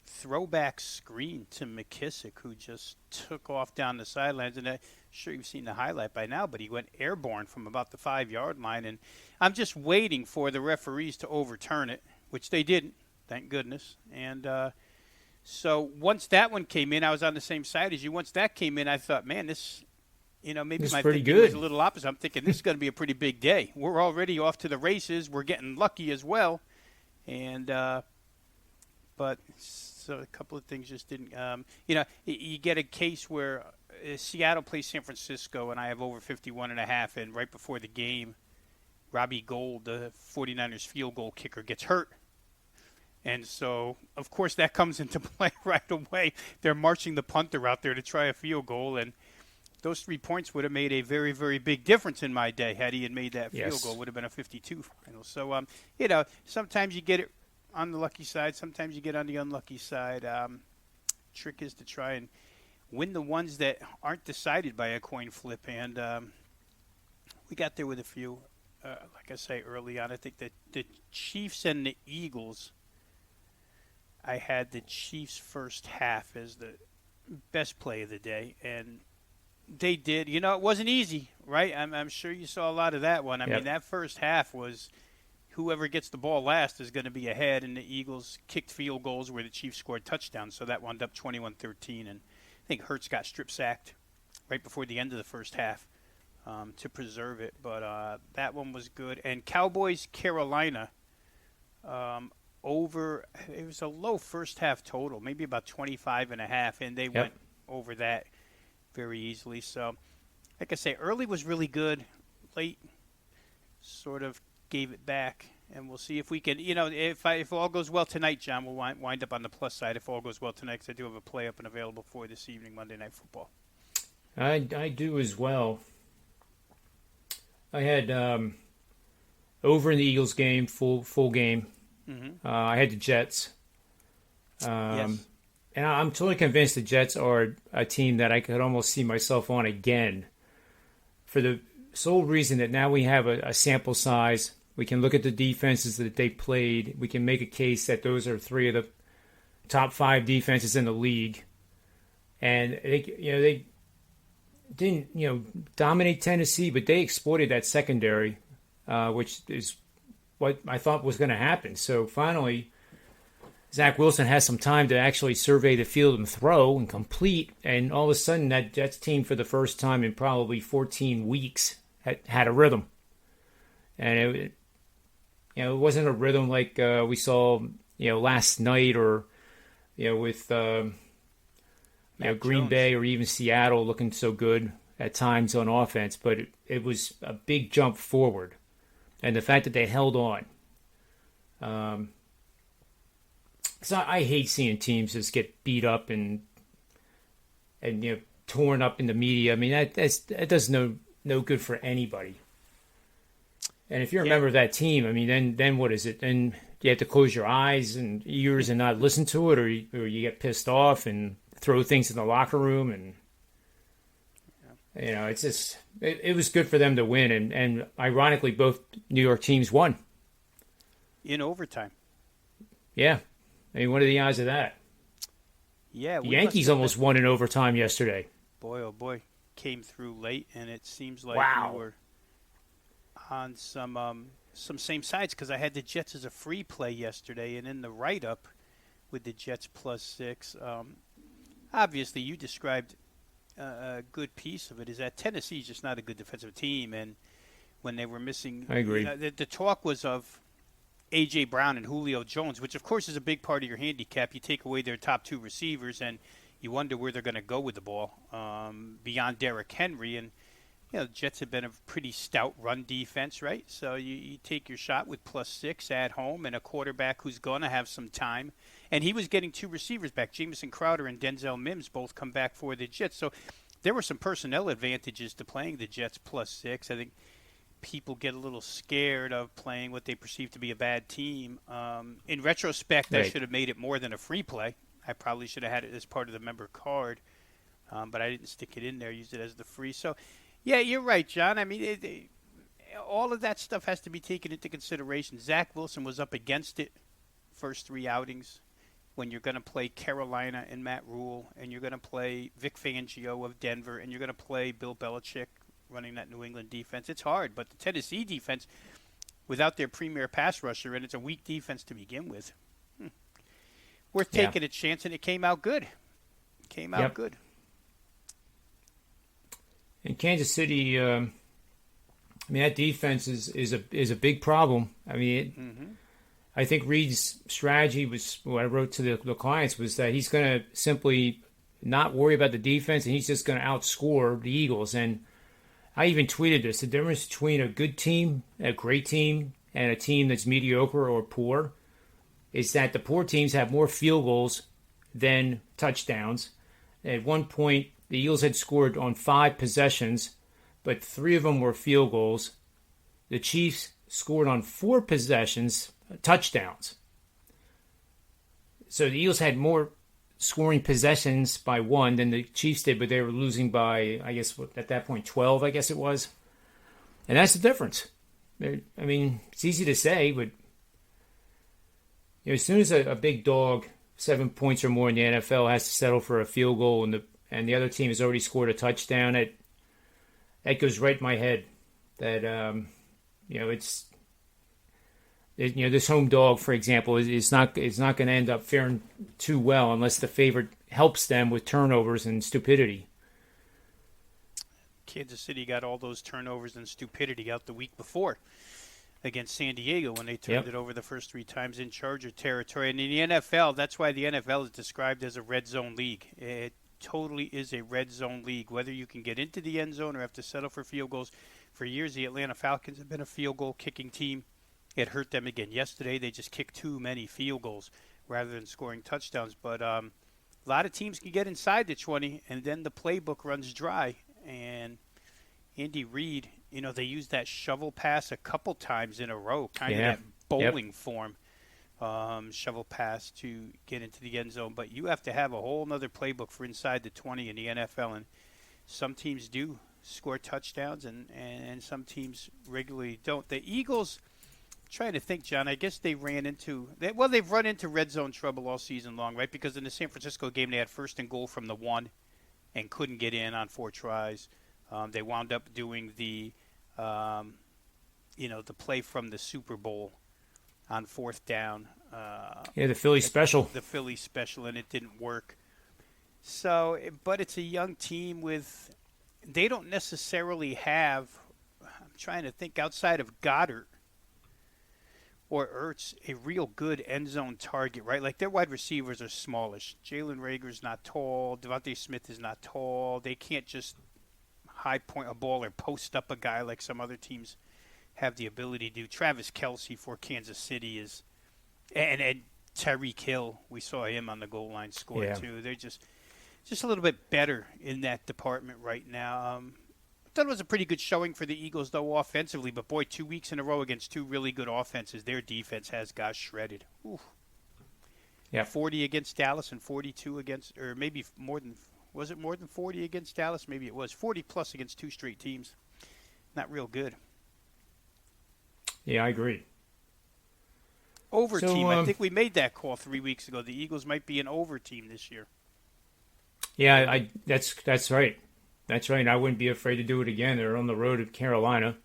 throwback screen to McKissick, who just took off down the sidelines. And I'm sure you've seen the highlight by now, but he went airborne from about the 5-yard line. And I'm just waiting for the referees to overturn it, which they didn't, thank goodness. And so once that one came in, I was on the same side as you. Once that came in, I thought, man, this Maybe It's my pretty thinking was good. a little opposite. I'm thinking this is going to be a pretty big day. We're already off to the races. We're getting lucky as well. And, but so a couple of things just didn't, you get a case where Seattle plays San Francisco and I have over 51.5, and right before the game, Robbie Gould, the 49ers field goal kicker, gets hurt. And so, of course, that comes into play right away. They're marching the punter out there to try a field goal, and those 3 points would have made a very, very big difference in my day had he had made that field goal. It would have been a 52 final. So, sometimes you get it on the lucky side. Sometimes you get on the unlucky side. Trick is to try and win the ones that aren't decided by a coin flip. And we got there with a few, like I say, early on. I think that the Chiefs and the Eagles, I had the Chiefs first half as the best play of the day. And they did. It wasn't easy, right? I'm sure you saw a lot of that one. I mean, that first half was whoever gets the ball last is going to be ahead, and the Eagles kicked field goals where the Chiefs scored touchdowns, so that wound up 21-13. And I think Hurts got strip sacked right before the end of the first half to preserve it. But that one was good. And Cowboys-Carolina, over, it was a low first half total, maybe about 25.5, and they went over that very easily. So, like I say, early was really good. Late sort of gave it back, and we'll see if we can. If all goes well tonight, John, we'll wind up on the plus side. If all goes well tonight, because I do have a play up and available for this evening, Monday Night Football. I do as well. I had over in the Eagles game, full game. Mm-hmm. I had the Jets. Yes. And I'm totally convinced the Jets are a team that I could almost see myself on again, for the sole reason that now we have a sample size. We can look at the defenses that they played. We can make a case that those are 3 of the top 5 defenses in the league. And they didn't dominate Tennessee, but they exploited that secondary, which is what I thought was going to happen. So finally, Zach Wilson has some time to actually survey the field and throw and complete, and all of a sudden that Jets team, for the first time in probably 14 weeks, had a rhythm. And it wasn't a rhythm like we saw last night, or with Green Bay or even Seattle looking so good at times on offense, but it was a big jump forward, and the fact that they held on. So I hate seeing teams just get beat up and torn up in the media. I mean, that does no good for anybody. And if you're a member of that team, I mean, then what is it? Then you have to close your eyes and ears and not listen to it, or you get pissed off and throw things in the locker room, and it's just it was good for them to win, and ironically, both New York teams won in overtime. Yeah. I mean, what are the odds of that? Yeah, the Yankees almost won in overtime yesterday. Boy, oh boy, came through late, and it seems like we were on some same sides, because I had the Jets as a free play yesterday, and in the write-up with the Jets +6, obviously you described a good piece of it, is that Tennessee is just not a good defensive team, and when they were missing, I agree. The talk was of A.J. Brown and Julio Jones, which of course is a big part of your handicap. You take away their top 2 receivers, and you wonder where they're going to go with the ball beyond Derrick Henry. And the Jets have been a pretty stout run defense, right? So you take your shot with +6 at home, and a quarterback who's going to have some time. And he was getting 2 receivers back. Jamison Crowder and Denzel Mims both come back for the Jets. So there were some personnel advantages to playing the Jets +6. I think people get a little scared of playing what they perceive to be a bad team. In retrospect, right. I should have made it more than a free play. I probably should have had it as part of the member card, but I didn't stick it in there. Used it as the free. So, yeah, you're right, John. I mean, all of that stuff has to be taken into consideration. Zach Wilson was up against it first 3 outings. When you're going to play Carolina and Matt Rule, and you're going to play Vic Fangio of Denver, and you're going to play Bill Belichick running that New England defense, it's hard. But the Tennessee defense, without their premier pass rusher, and it's a weak defense to begin with, worth taking a chance, and it came out good. Good. in Kansas City, I mean, that defense is a big problem. I mean, I think Reed's strategy was, what I wrote to the clients, was that he's going to simply not worry about the defense, and he's just going to outscore the Eagles. And I even tweeted this: the difference between a good team, a great team, and a team that's mediocre or poor is that the poor teams have more field goals than touchdowns. At one point, the Eagles had scored on 5 possessions, but 3 of them were field goals. The Chiefs scored on 4 possessions, touchdowns. So the Eagles had more scoring possessions by 1 than the Chiefs did, but they were losing by, I guess, at that point, 12, I guess it was. And that's the difference. I mean, it's easy to say, but as soon as a big dog, 7 points or more in the NFL, has to settle for a field goal, and the other team has already scored a touchdown, that goes right in my head. That this home dog, for example, is not going to end up faring too well unless the favorite helps them with turnovers and stupidity. Kansas City got all those turnovers and stupidity out the week before against San Diego when they turned it over the first 3 times in Charger territory. And in the NFL, that's why the NFL is described as a red zone league. It totally is a red zone league. Whether you can get into the end zone or have to settle for field goals. For years, the Atlanta Falcons have been a field goal kicking team. It hurt them again yesterday. They just kicked too many field goals rather than scoring touchdowns. But a lot of teams can get inside the 20, and then the playbook runs dry. And Andy Reid, they used that shovel pass a couple times in a row, kind of that bowling form shovel pass to get into the end zone. But you have to have a whole other playbook for inside the 20 in the NFL. And some teams do score touchdowns, and some teams regularly don't. The Eagles, trying to think, John, I guess they've run into red zone trouble all season long, right? Because in the San Francisco game, they had 1st and goal from the 1 and couldn't get in on 4 tries. They wound up doing the play from the Super Bowl on 4th down. The Philly special. The Philly special, and it didn't work. So, but it's a young team they don't necessarily have, I'm trying to think, outside of Goddard or Ertz, a real good end zone target, right? Like, their wide receivers are smallish. Jalen Reagor's not tall. Devontae Smith is not tall. They can't just high point a ball or post up a guy like some other teams have the ability to do. Travis Kelce for Kansas City is, and Tyreek Hill, we saw him on the goal line score too. They're just a little bit better in that department right now. I thought it was a pretty good showing for the Eagles, though, offensively. But, boy, 2 weeks in a row against 2 really good offenses. Their defense has got shredded. Ooh. Yeah. 40 against Dallas and 42 against, or maybe more than, was it more than 40 against Dallas? Maybe it was. 40-plus against 2 straight teams. Not real good. Yeah, I agree. Over team. I think we made that call 3 weeks ago. The Eagles might be an over team this year. Yeah, that's right. That's right. I wouldn't be afraid to do it again. They're on the road at Carolina.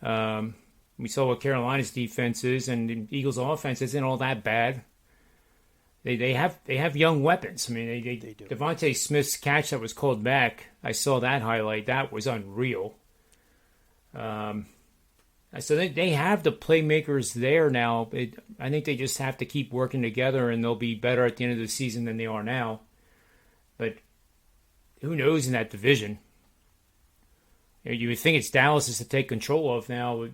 We saw what Carolina's defense is, and the Eagles' offense isn't all that bad. They have young weapons. I mean, they do. Devontae Smith's catch that was called back, I saw that highlight. That was unreal. So they have the playmakers there now. I think they just have to keep working together, and they'll be better at the end of the season than they are now. But who knows in that division? You would think it's Dallas to take control of now.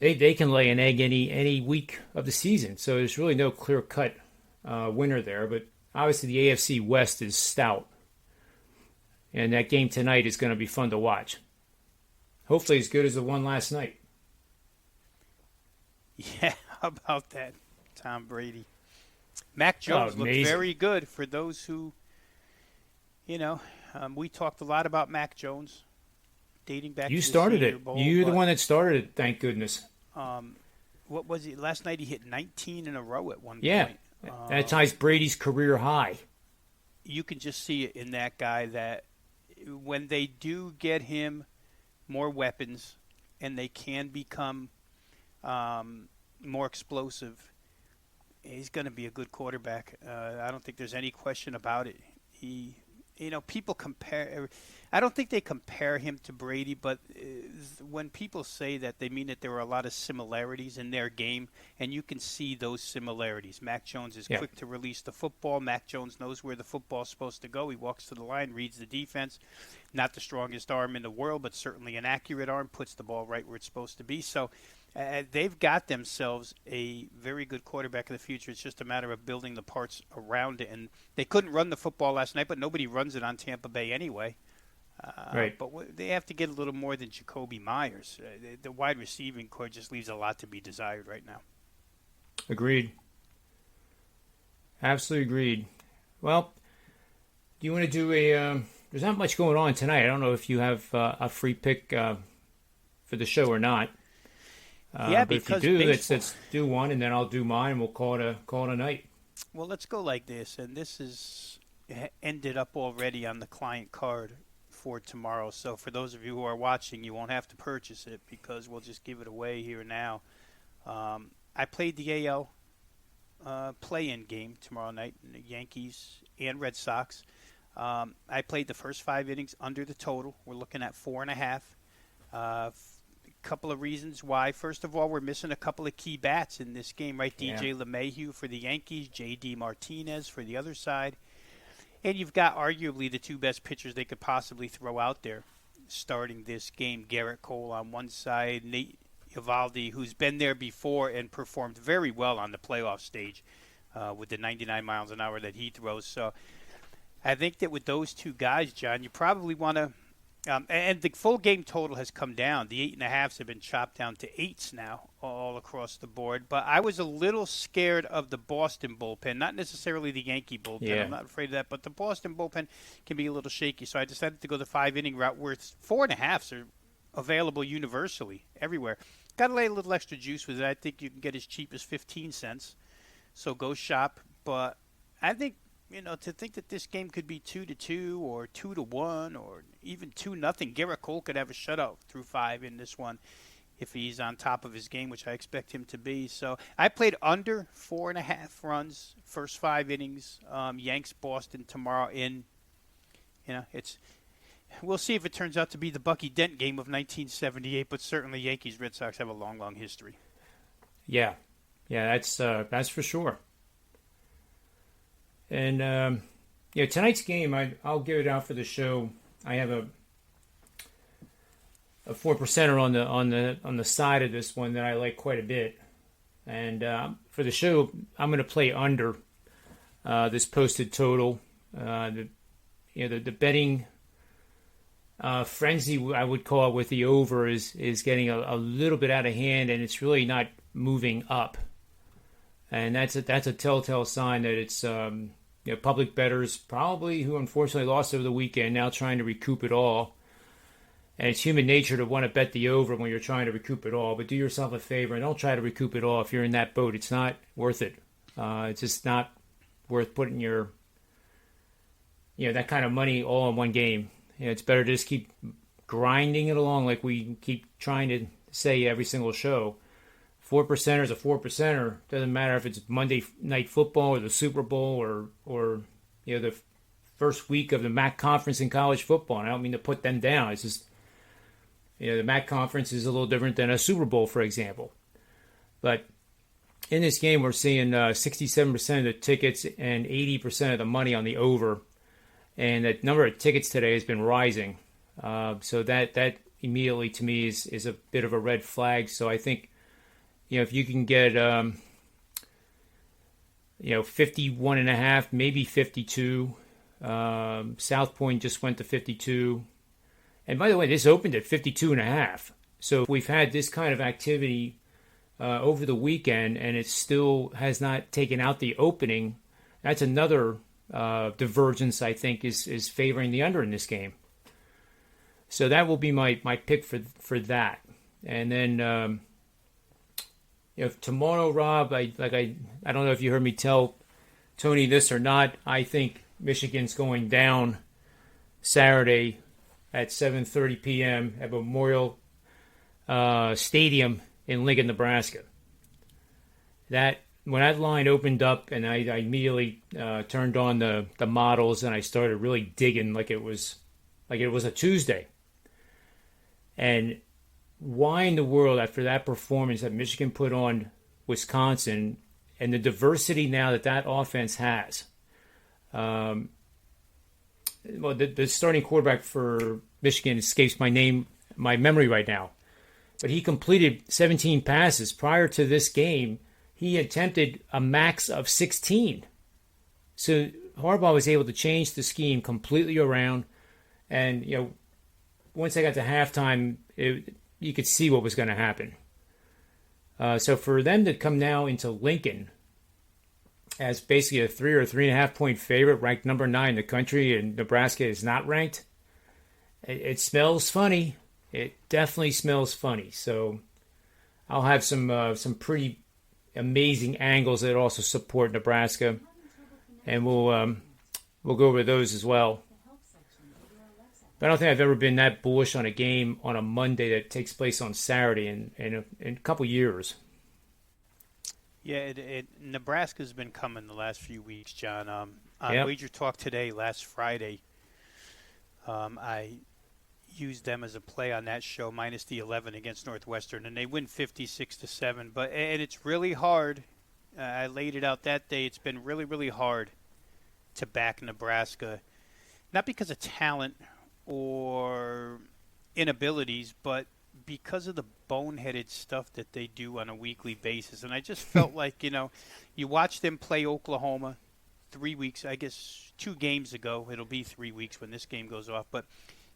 They can lay an egg any week of the season, so there's really no clear-cut winner there. But obviously the AFC West is stout, and that game tonight is going to be fun to watch. Hopefully as good as the one last night. Yeah, how about that, Tom Brady? Mac Jones looked very good for those who, we talked a lot about Mac Jones dating back to the Senior Bowl. You're the one that started it, thank goodness. What was it? Last night he hit 19 in a row at one point. Yeah, that ties Brady's career high. You can just see it in that guy that when they do get him more weapons and they can become more explosive, he's going to be a good quarterback. I don't think there's any question about it. people compare. I don't think they compare him to Brady, but when people say that, they mean that there are a lot of similarities in their game, and you can see those similarities. Mac Jones is quick to release the football. Mac Jones knows where the football is supposed to go. He walks to the line, reads the defense. Not the strongest arm in the world, but certainly an accurate arm, puts the ball right where it's supposed to be. So they've got themselves a very good quarterback in the future. It's just a matter of building the parts around it. And they couldn't run the football last night, but nobody runs it on Tampa Bay anyway. Right. But they have to get a little more than Jacoby Myers. The wide receiving core just leaves a lot to be desired right now. Agreed. Absolutely agreed. Well, do you want to do there's not much going on tonight. I don't know if you have a free pick for the show or not. Yeah, but because if you do, let's do one, and then I'll do mine, and we'll call it a night. Well, let's go like this, and this is ended up already on the client card for tomorrow. So for those of you who are watching, you won't have to purchase it because we'll just give it away here now. I played the AL play-in game tomorrow night, the Yankees and Red Sox. I played the first 5 innings under the total. We're looking at 4.5. Couple of reasons why. First of all, we're missing a couple of key bats in this game, right? DJ LeMahieu for the Yankees, J.D. Martinez for the other side. And you've got arguably the 2 best pitchers they could possibly throw out there starting this game. Garrett Cole on one side, Nate Eovaldi, who's been there before and performed very well on the playoff stage with the 99 miles an hour that he throws. So I think that with those 2 guys, John, you probably want to and the full game total has come down. The 8.5s have been chopped down to 8s now all across the board. But I was a little scared of the Boston bullpen, not necessarily the Yankee bullpen. Yeah. I'm not afraid of that. But the Boston bullpen can be a little shaky. So I decided to go the 5-inning route where 4.5s are available universally everywhere. Got to lay a little extra juice with it. I think you can get as cheap as 15 cents. So go shop. But I think, to think that this game could be 2-2 or 2-1 or even 2-0. Garrett Cole could have a shutout through 5 in this one if he's on top of his game, which I expect him to be. So I played under 4.5 runs, first 5 innings. Yanks Boston tomorrow in. We'll see if it turns out to be the Bucky Dent game of 1978, but certainly Yankees Red Sox have a long, long history. Yeah, that's for sure. And tonight's game, I'll give it out for the show. I have a 4%er on the side of this one that I like quite a bit. And for the show, I'm going to play under this posted total. The betting frenzy, I would call it, with the over is getting a little bit out of hand, and it's really not moving up. And that's a telltale sign that it's public bettors probably who unfortunately lost over the weekend now trying to recoup it all. And it's human nature to want to bet the over when you're trying to recoup it all. But do yourself a favor and don't try to recoup it all if you're in that boat. It's not worth it. It's just not worth putting your that kind of money all in one game. It's better to just keep grinding it along like we keep trying to say every single show. 4%er is a 4%er. Doesn't matter if it's Monday Night Football or the Super Bowl or the first week of the MAC conference in college football. And I don't mean to put them down. It's just the MAC conference is a little different than a Super Bowl, for example. But in this game, we're seeing 67% of the tickets and 80% of the money on the over, and the number of tickets today has been rising. So that immediately to me is a bit of a red flag. So I think. If you can get, 51.5, maybe 52. South Point just went to 52. And by the way, this opened at 52.5. So we've had this kind of activity over the weekend, and it still has not taken out the opening. That's another divergence, I think, is favoring the under in this game. So that will be my pick for that. And then... tomorrow, Rob, I don't know if you heard me tell Tony this or not. I think Michigan's going down Saturday at 7:30 p.m. at Memorial Stadium in Lincoln, Nebraska. That when that line opened up, and I immediately turned on the models, and I started really digging like it was a Tuesday. And why in the world, after that performance that Michigan put on Wisconsin, and the diversity now that offense has, well, the starting quarterback for Michigan escapes my memory right now, but he completed 17 passes prior to this game. He attempted a max of 16. So Harbaugh was able to change the scheme completely around. And, once I got to halftime, you could see what was going to happen. So for them to come now into Lincoln as basically a 3 or 3.5 point favorite, ranked number 9 in the country, and Nebraska is not ranked, it smells funny. It definitely smells funny. So I'll have some pretty amazing angles that also support Nebraska, and we'll go over those as well. But I don't think I've ever been that bullish on a game on a Monday that takes place on Saturday in a couple years. Yeah, Nebraska's been coming the last few weeks, John. On Yep. Wager Talk today, last Friday, I used them as a play on that show, minus the 11 against Northwestern, and they win 56-7. And it's really hard. I laid it out that day. It's been really, really hard to back Nebraska, not because of talent or inabilities, but because of the boneheaded stuff that they do on a weekly basis. And I just felt like, you watch them play Oklahoma 3 weeks, I guess 2 games ago. It'll be 3 weeks when this game goes off. But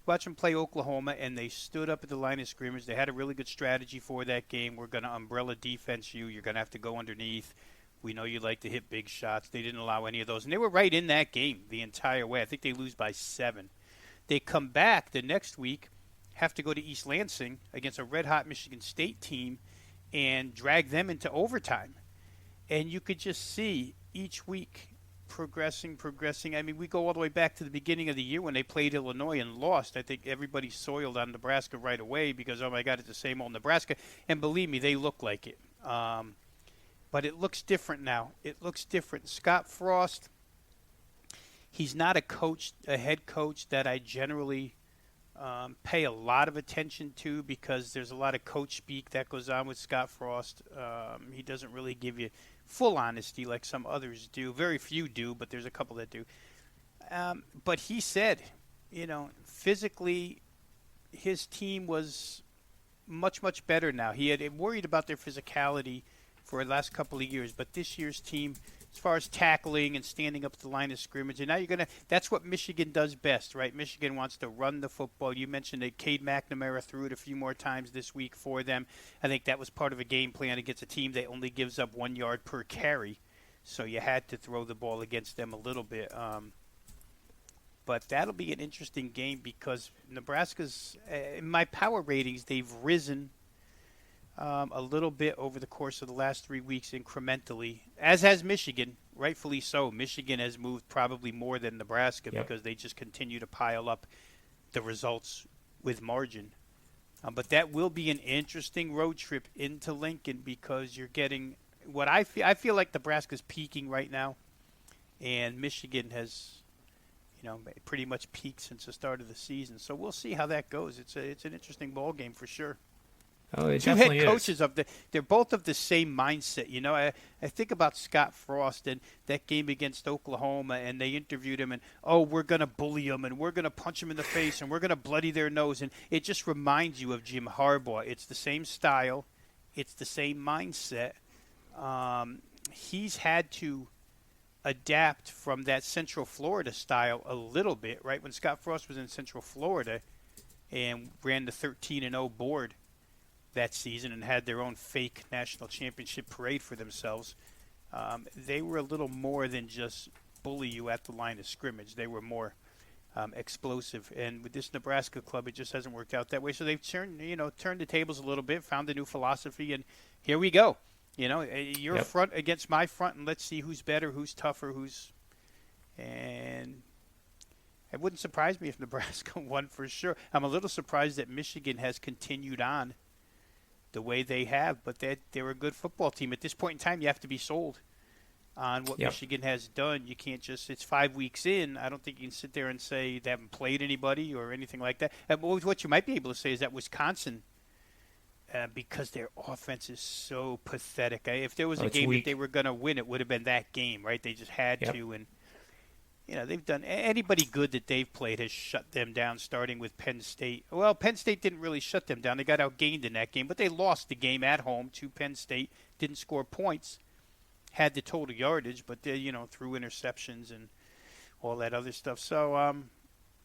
watch them play Oklahoma, and they stood up at the line of scrimmage. They had a really good strategy for that game. We're going to umbrella defense you. You're going to have to go underneath. We know you like to hit big shots. They didn't allow any of those. And they were right in that game the entire way. I think they lose by 7. They come back the next week, have to go to East Lansing against a red-hot Michigan State team and drag them into overtime. And you could just see each week progressing. I mean, we go all the way back to the beginning of the year when they played Illinois and lost. I think everybody soiled on Nebraska right away because, oh, my God, it's the same old Nebraska. And believe me, they look like it. But it looks different now. It looks different. Scott Frost, he's not a head coach that I generally pay a lot of attention to because there's a lot of coach speak that goes on with Scott Frost. He doesn't really give you full honesty like some others do. Very few do, but there's a couple that do. But he said, physically, his team was much, much better now. He had worried about their physicality for the last couple of years, but this year's team, as far as tackling and standing up at the line of scrimmage, and now that's what Michigan does best, right? Michigan wants to run the football. You mentioned that Cade McNamara threw it a few more times this week for them. I think that was part of a game plan against a team that only gives up 1 yard per carry, so you had to throw the ball against them a little bit. But that'll be an interesting game because Nebraska's, in my power ratings, they've risen a little bit over the course of the last 3 weeks incrementally, as has Michigan, rightfully so. Michigan has moved probably more than Nebraska because they just continue to pile up the results with margin. But that will be an interesting road trip into Lincoln because you're getting what I feel like Nebraska's peaking right now, and Michigan has pretty much peaked since the start of the season. So we'll see how that goes. It's an interesting ball game for sure. Oh, it Two definitely head coaches is. they're both of the same mindset. I think about Scott Frost and that game against Oklahoma, and they interviewed him, and we're going to bully them, and we're going to punch them in the face, and we're going to bloody their nose, and it just reminds you of Jim Harbaugh. It's the same style, it's the same mindset. He's had to adapt from that Central Florida style a little bit, right? When Scott Frost was in Central Florida and ran the 13-0 board that season and had their own fake national championship parade for themselves, they were a little more than just bully you at the line of scrimmage. They were more explosive. And with this Nebraska club, it just hasn't worked out that way. So they've turned the tables a little bit, found a new philosophy, and here we go. Your front against my front, and let's see who's better, who's tougher, and it wouldn't surprise me if Nebraska won for sure. I'm a little surprised that Michigan has continued on the way they have. But they're a good football team. At this point in time, you have to be sold on what Michigan has done. You can't just, it's 5 weeks in. I don't think you can sit there and say they haven't played anybody or anything like that. But what you might be able to say is that Wisconsin, because their offense is so pathetic. If there was a game that they were going to win, it would have been that game, right? They just had to. And, they've done, anybody good that they've played has shut them down, starting with Penn State. Well, Penn State didn't really shut them down. They got outgained in that game, but they lost the game at home to Penn State, didn't score points, had the total yardage, but they, threw interceptions and all that other stuff. So, I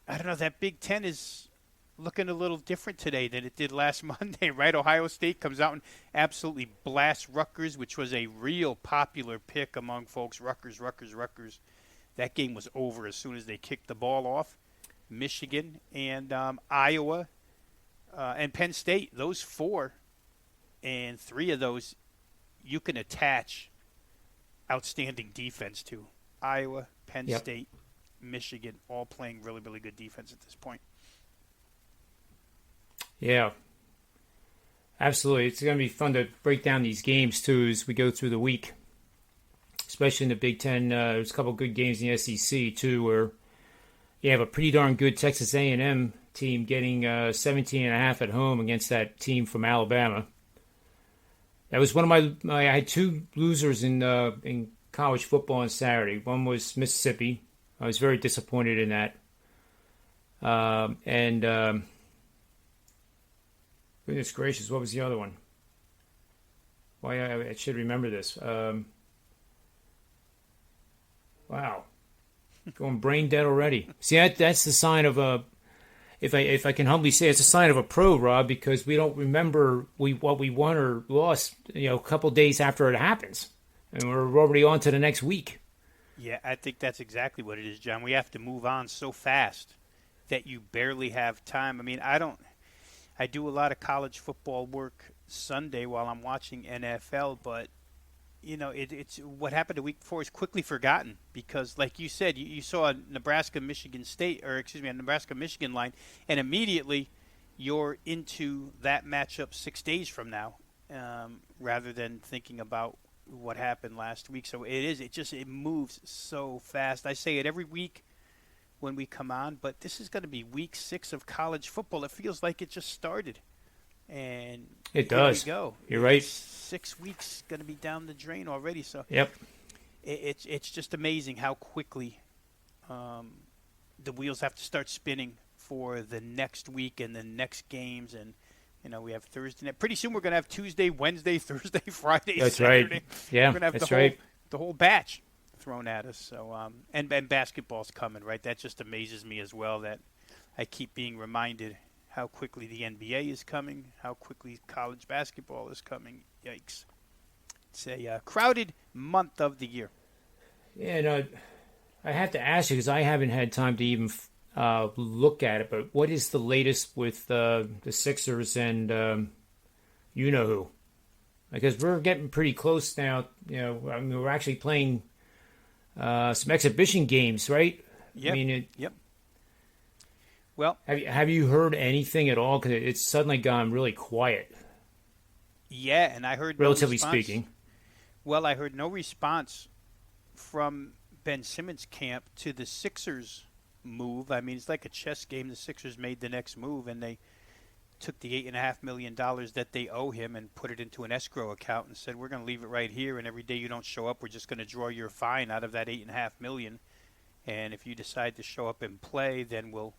don't know, that Big Ten is looking a little different today than it did last Monday, right? Ohio State comes out and absolutely blasts Rutgers, which was a real popular pick among folks. Rutgers. That game was over as soon as they kicked the ball off. Michigan and Iowa and Penn State, those 4, and 3 of those you can attach outstanding defense to. Iowa, Penn State, Michigan, all playing really, really good defense at this point. Yeah, absolutely. It's going to be fun to break down these games, too, as we go through the week, especially in the Big Ten. There's a couple of good games in the SEC, too, where you have a pretty darn good Texas A&M team getting 17.5 at home against that team from Alabama. That was one of I had 2 losers in college football on Saturday. One was Mississippi. I was very disappointed in that. Goodness gracious, what was the other one? Why, I should remember this. Wow. Going brain dead already. See, that's the sign of a, if I can humbly say, it's a sign of a pro, Rob, because we don't remember what we won or lost, a couple days after it happens. And we're already on to the next week. Yeah, I think that's exactly what it is, John. We have to move on so fast that you barely have time. I mean, I do a lot of college football work Sunday while I'm watching NFL, but it's what happened the week before is quickly forgotten because, like you said, you saw a Nebraska-Michigan line, and immediately you're into that matchup 6 days from now, rather than thinking about what happened last week. So it moves so fast. I say it every week when we come on, but this is going to be week 6 of college football. It feels like it just started. And it does. Here we go. You're right. 6 weeks going to be down the drain already. So yep, it's just amazing how quickly the wheels have to start spinning for the next week and the next games. And we have Thursday night. Pretty soon we're going to have Tuesday, Wednesday, Thursday, Friday, that's Saturday. Right. Yeah, we're going to have the whole batch thrown at us. So and basketball's coming, right? That just amazes me as well. That I keep being reminded how quickly the NBA is coming, how quickly college basketball is coming. Yikes. It's a crowded month of the year. Yeah, no, I have to ask you because I haven't had time to even look at it, but what is the latest with the Sixers and you-know-who? Because we're getting pretty close now. We're actually playing some exhibition games, right? Yep. Yep. Well, have you heard anything at all? Because it's suddenly gone really quiet. Yeah, and I heard relatively no response. speaking. Well, I heard no response from Ben Simmons' camp to the Sixers' move. I mean, it's like a chess game. The Sixers made the next move, and they took the $8.5 million that they owe him and put it into an escrow account and said, we're going to leave it right here, and every day you don't show up, we're just going to draw your fine out of that $8.5 million. And if you decide to show up and play, then we'll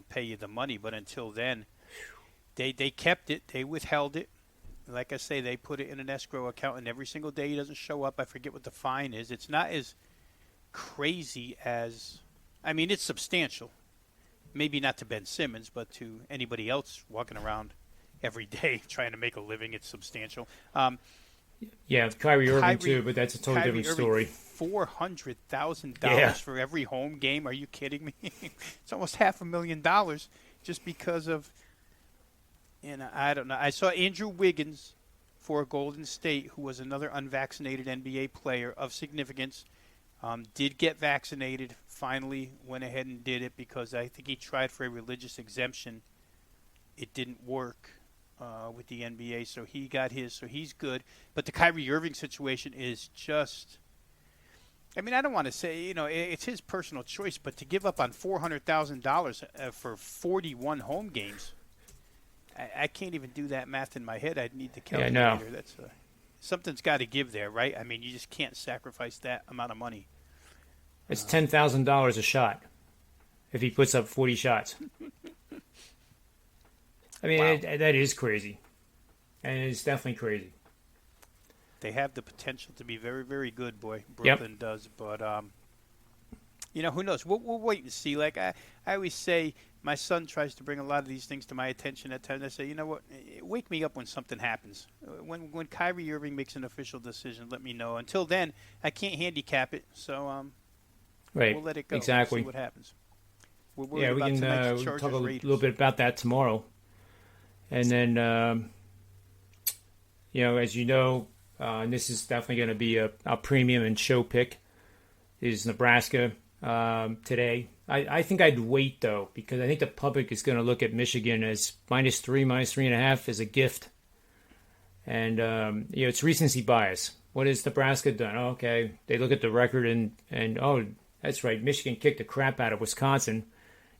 pay you the money. But until then, they kept it. They withheld it. Like I say, they put it in an escrow account, and every single day he doesn't show up. I forget what the fine is. It's not as crazy as – I mean, it's substantial. Maybe not to Ben Simmons, but to anybody else walking around every day trying to make a living, it's substantial. Yeah, Kyrie Irving too, but that's a totally different story. $400,000 for every home game. Are you kidding me? It's almost $500,000 just because of, I don't know. I saw Andrew Wiggins for Golden State, who was another unvaccinated NBA player of significance, did get vaccinated, finally went ahead and did it because I think he tried for a religious exemption. It didn't work with the NBA, so he got his, so he's good. But the Kyrie Irving situation is just, I mean, I don't want to say, it's his personal choice, but to give up on $400,000 for 41 home games, I can't even do that math in my head. I'd need the calculator. Yeah, no. That's something's got to give there, right? I mean, you just can't sacrifice that amount of money. It's $10,000 a shot if he puts up 40 shots. I mean, Wow. that is crazy. And it's definitely crazy. They have the potential to be very, very good, boy. Brooklyn does. But, who knows? We'll wait and see. Like I always say, my son tries to bring a lot of these things to my attention at times. I say, you know what? Wake me up when something happens. When Kyrie Irving makes an official decision, let me know. Until then, I can't handicap it. So Right. we'll let it go. Exactly. We'll see what happens. We can talk a Raiders. little bit about that tomorrow. And then, as you know, and this is definitely going to be a premium and show pick, is Nebraska today. I think I'd wait, though, because I think the public is going to look at Michigan as -3, -3.5 as a gift. And, it's recency bias. What has Nebraska done? Oh, okay, they look at the record and oh, that's right, Michigan kicked the crap out of Wisconsin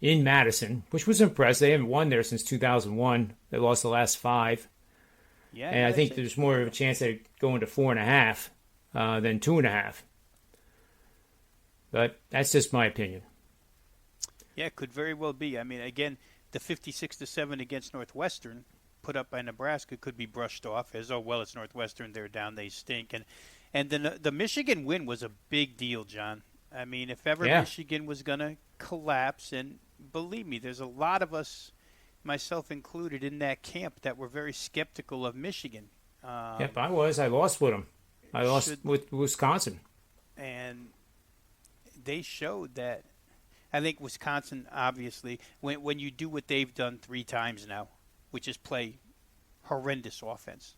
in Madison, which was impressive. They haven't won there since 2001. They lost the last 5. Yeah, and I think there's more of a chance they go into 4.5 than 2.5. But that's just my opinion. Yeah, it could very well be. I mean, again, the 56-7 against Northwestern put up by Nebraska could be brushed off as, oh, well, it's Northwestern, they're down, they stink. And then the Michigan win was a big deal, John. I mean, if ever Michigan was going to collapse, and believe me, there's a lot of us, myself included, in that camp that were very skeptical of Michigan. Yep, I was. I lost with them. I lost with Wisconsin. And they showed that. I think Wisconsin, obviously, when you do what they've done 3 times now, which is play horrendous offense,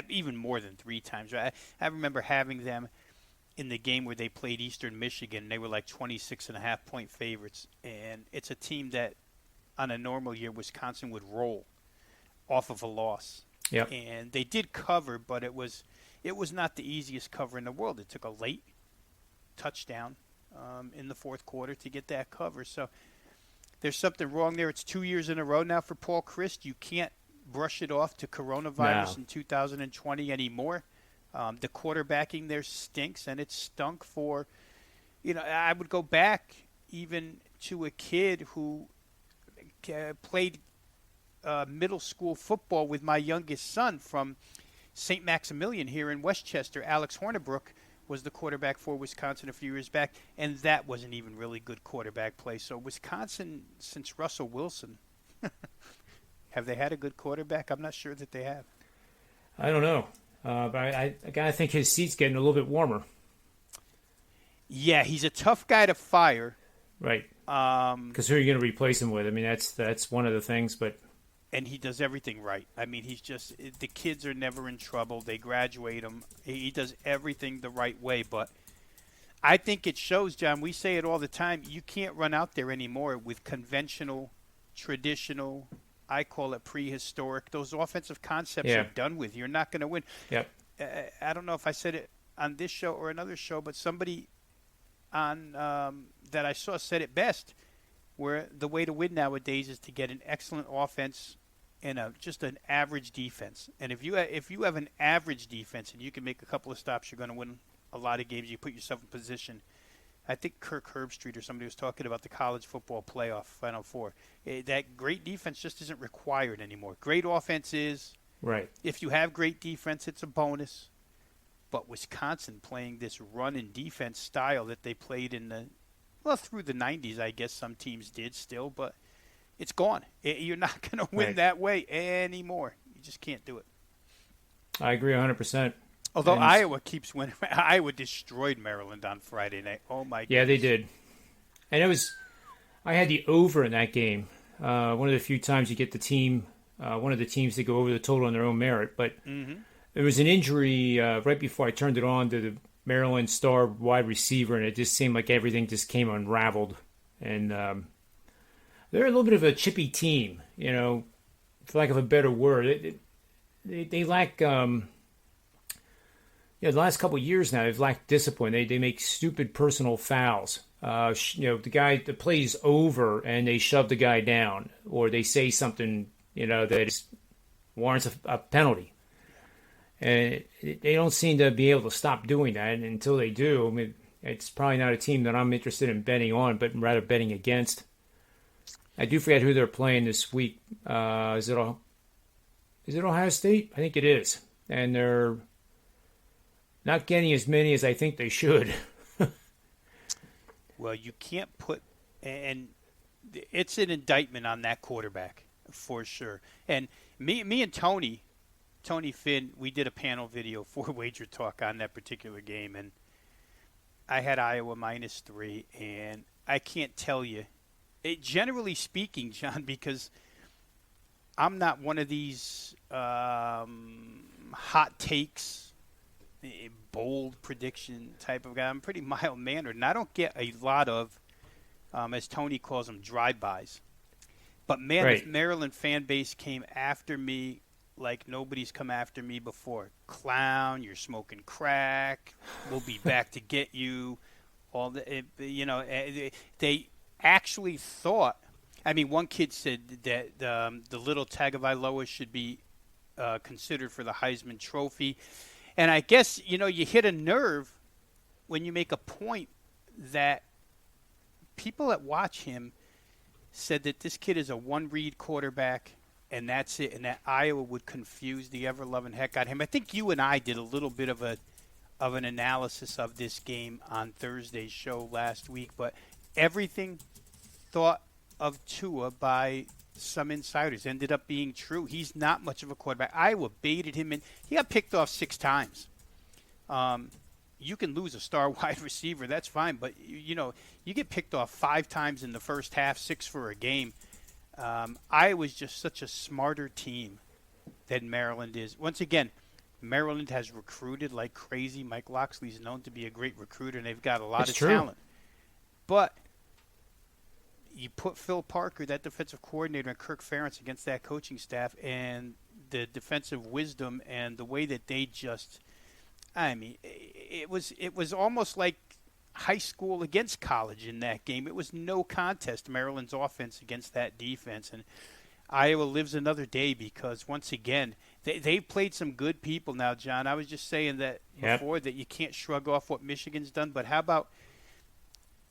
even more than 3 times. Right? I remember having them in the game where they played Eastern Michigan. They were like 26.5-point favorites. And it's a team that on a normal year, Wisconsin would roll off of a loss. Yep. And they did cover, but it was not the easiest cover in the world. It took a late touchdown in the fourth quarter to get that cover. So there's something wrong there. It's 2 years in a row now for Paul Chryst. You can't brush it off to coronavirus in 2020 anymore. The quarterbacking there stinks, and it stunk for, I would go back even to a kid who played middle school football with my youngest son from St. Maximilian here in Westchester. Alex Hornibrook was the quarterback for Wisconsin a few years back, and that wasn't even really good quarterback play. So Wisconsin, since Russell Wilson, have they had a good quarterback? I'm not sure that they have. I don't know. But I gotta think his seat's getting a little bit warmer. Yeah, he's a tough guy to fire. Right. Because who are you going to replace him with? I mean, that's one of the things. But and he does everything right. I mean, the kids are never in trouble. They graduate him. He does everything the right way. But I think it shows, John. We say it all the time. You can't run out there anymore with conventional, traditional, I call it prehistoric. Those offensive concepts are done with. You're not going to win. Yep. I don't know if I said it on this show or another show, but somebody on that I saw said it best, where the way to win nowadays is to get an excellent offense and just an average defense. And if you have an average defense and you can make a couple of stops, you're going to win a lot of games. You put yourself in position. I think Kirk Herbstreit or somebody was talking about the college football playoff Final Four. That great defense just isn't required anymore. Great offense is. Right. If you have great defense, it's a bonus. But Wisconsin playing this run and defense style that they played through the 90s, I guess some teams did still, but it's gone. You're not going to win that way anymore. You just can't do it. I agree 100%. Although Iowa keeps winning. Iowa destroyed Maryland on Friday night. Oh, my God. Yeah, they did. And I had the over in that game. One of the few times you get one of the teams to go over the total on their own merit. But there was an injury right before I turned it on to the Maryland star wide receiver, and it just seemed like everything just came unraveled. And they're a little bit of a chippy team, for lack of a better word. they lack. The last couple of years now, they've lacked discipline. They make stupid personal fouls. The guy that plays over and they shove the guy down, or they say something, that warrants a penalty. And they don't seem to be able to stop doing that. And until they do, I mean, it's probably not a team that I'm interested in betting on, but rather betting against. I do forget who they're playing this week. Is it Ohio State? I think it is. And they're not getting as many as I think they should. Well, you can't put – and it's an indictment on that quarterback for sure. And me and Tony Finn, we did a panel video for Wager Talk on that particular game, and I had Iowa -3, and I can't tell you. Generally speaking, John, because I'm not one of these hot takes, bold prediction type of guy. I'm pretty mild-mannered, and I don't get a lot of, as Tony calls them, drive-bys. But, man, right. The Maryland fan base came after me like nobody's come after me before. Clown, you're smoking crack, we'll be back to get you. They actually thought, I mean, one kid said that the little Tagovailoa should be considered for the Heisman Trophy. And I guess, you hit a nerve when you make a point that people that watch him said that this kid is a one-read quarterback, and that's it, and that Iowa would confuse the ever-loving heck out of him. I think you and I did a little bit of an analysis of this game on Thursday's show last week, but everything thought of Tua by some insiders ended up being true. He's not much of a quarterback. Iowa baited him in. He got picked off 6 times. You can lose a star wide receiver, that's fine, but you get picked off 5 times in the first half, 6 for a game. Iowa's just such a smarter team than Maryland is. Once again, Maryland has recruited like crazy. Mike Loxley's known to be a great recruiter, and they've got a lot of talent. But you put Phil Parker, that defensive coordinator, and Kirk Ferentz against that coaching staff, and the defensive wisdom and the way that they just, I mean, it was almost like high school against college in that game. It was no contest, Maryland's offense against that defense. And Iowa lives another day because, once again, they've played some good people now, John. I was just saying that before, that you can't shrug off what Michigan's done, but how about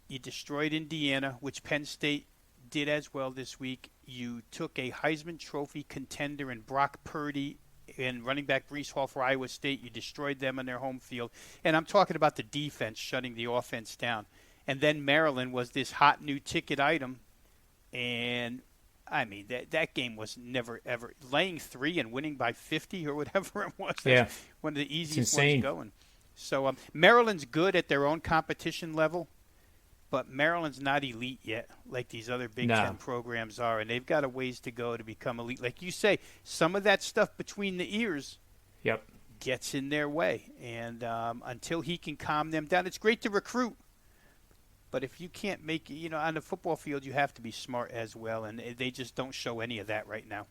you destroyed Indiana, which Penn State did as well this week. You took a Heisman Trophy contender in Brock Purdy and running back Breece Hall for Iowa State. You destroyed them on their home field. And I'm talking about the defense shutting the offense down. And then Maryland was this hot new ticket item. And, I mean, that game was never, ever – laying 3 and winning by 50 or whatever it was. That's one of the easiest ones going. So Maryland's good at their own competition level. But Maryland's not elite yet, like these other Big Ten programs are, and they've got a ways to go to become elite. Like you say, some of that stuff between the ears gets in their way, and until he can calm them down, it's great to recruit. But if you can't make it, on the football field, you have to be smart as well, and they just don't show any of that right now.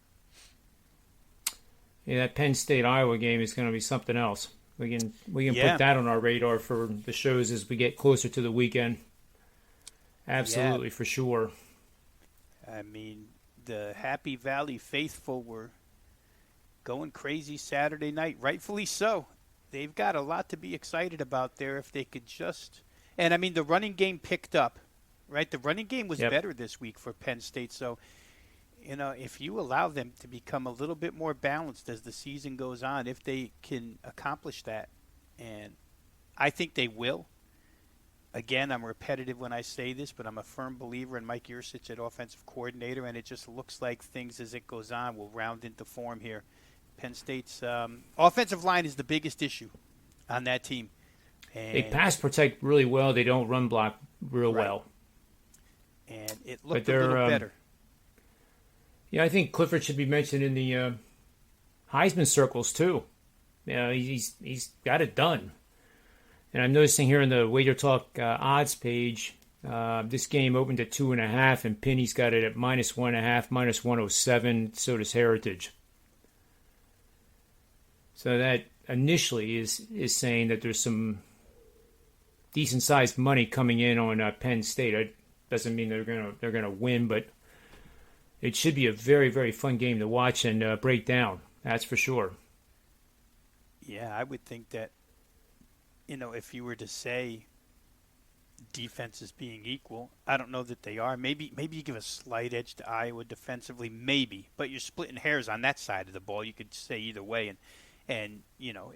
Yeah, that Penn State-Iowa game is going to be something else. We can put that on our radar for the shows as we get closer to the weekend. Absolutely, for sure. I mean, the Happy Valley faithful were going crazy Saturday night, rightfully so. They've got a lot to be excited about there if they could just – and, I mean, the running game picked up, right? The running game was better this week for Penn State. So, if you allow them to become a little bit more balanced as the season goes on, if they can accomplish that, and I think they will. Again, I'm repetitive when I say this, but I'm a firm believer in Mike Yurcich at offensive coordinator, and it just looks like things as it goes on will round into form here. Penn State's offensive line is the biggest issue on that team. And they pass protect really well. They don't run block real well. And it looked a little better. Yeah, I think Clifford should be mentioned in the Heisman circles, too. He's got it done. And I'm noticing here in the Wager Talk odds page, this game opened at 2.5, and Penny's got it at -1.5, -107. So does Heritage. So that initially is saying that there's some decent sized money coming in on Penn State. It doesn't mean they're gonna win, but it should be a very, very fun game to watch and break down. That's for sure. Yeah, I would think that, if you were to say defenses being equal, I don't know that they are. Maybe you give a slight edge to Iowa defensively, maybe, but you're splitting hairs on that side of the ball. You could say either way and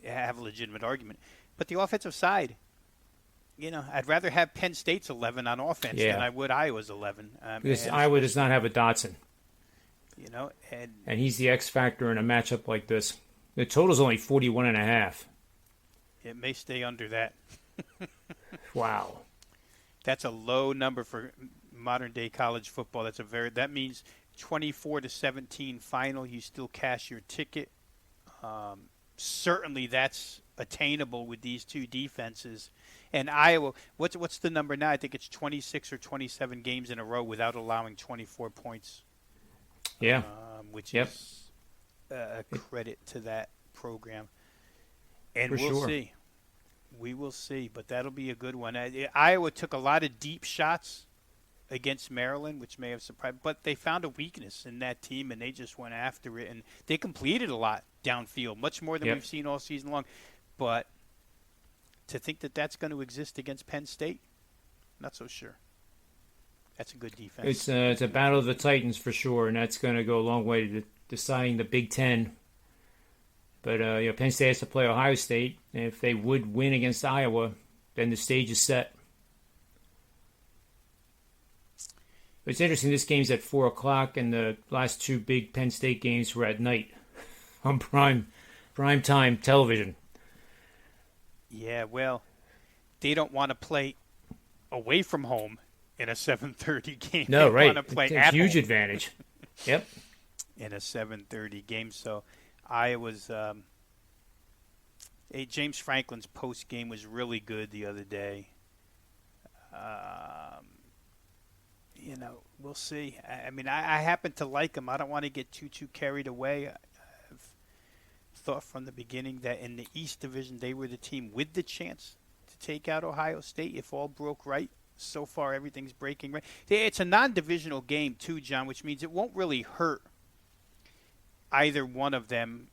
have a legitimate argument. But the offensive side, I'd rather have Penn State's 11 on offense than I would Iowa's 11. Because Iowa does not have a Dotson. And he's the X factor in a matchup like this. The total's only 41.5. It may stay under that. Wow. That's a low number for modern day college football. That means 24-17 final. You still cash your ticket. Certainly that's attainable with these two defenses. And Iowa, what's the number now? I think it's 26 or 27 games in a row without allowing 24 points. Yeah. Which is a credit to that program. And we'll see. We will see, but that'll be a good one. Iowa took a lot of deep shots against Maryland, which may have surprised, but they found a weakness in that team, and they just went after it, and they completed a lot downfield, much more than we've seen all season long. But to think that that's going to exist against Penn State, not so sure. That's a good defense. It's a battle of the Titans for sure, and that's going to go a long way to deciding the Big Ten. But Penn State has to play Ohio State, and if they would win against Iowa, then the stage is set. It's interesting. This game's at 4 o'clock, and the last two big Penn State games were at night on prime time television. Yeah, well, they don't want to play away from home in a 7:30 game. No, they right. Want to play it's at a huge home. advantage. Yep. In a 7:30 game, so Iowa's James Franklin's post game was really good the other day. We'll see. I mean, I happen to like him. I don't want to get too carried away. I've thought from the beginning that in the East Division they were the team with the chance to take out Ohio State if all broke right. So far, everything's breaking right. It's a non-divisional game too, John, which means it won't really hurt either one of them.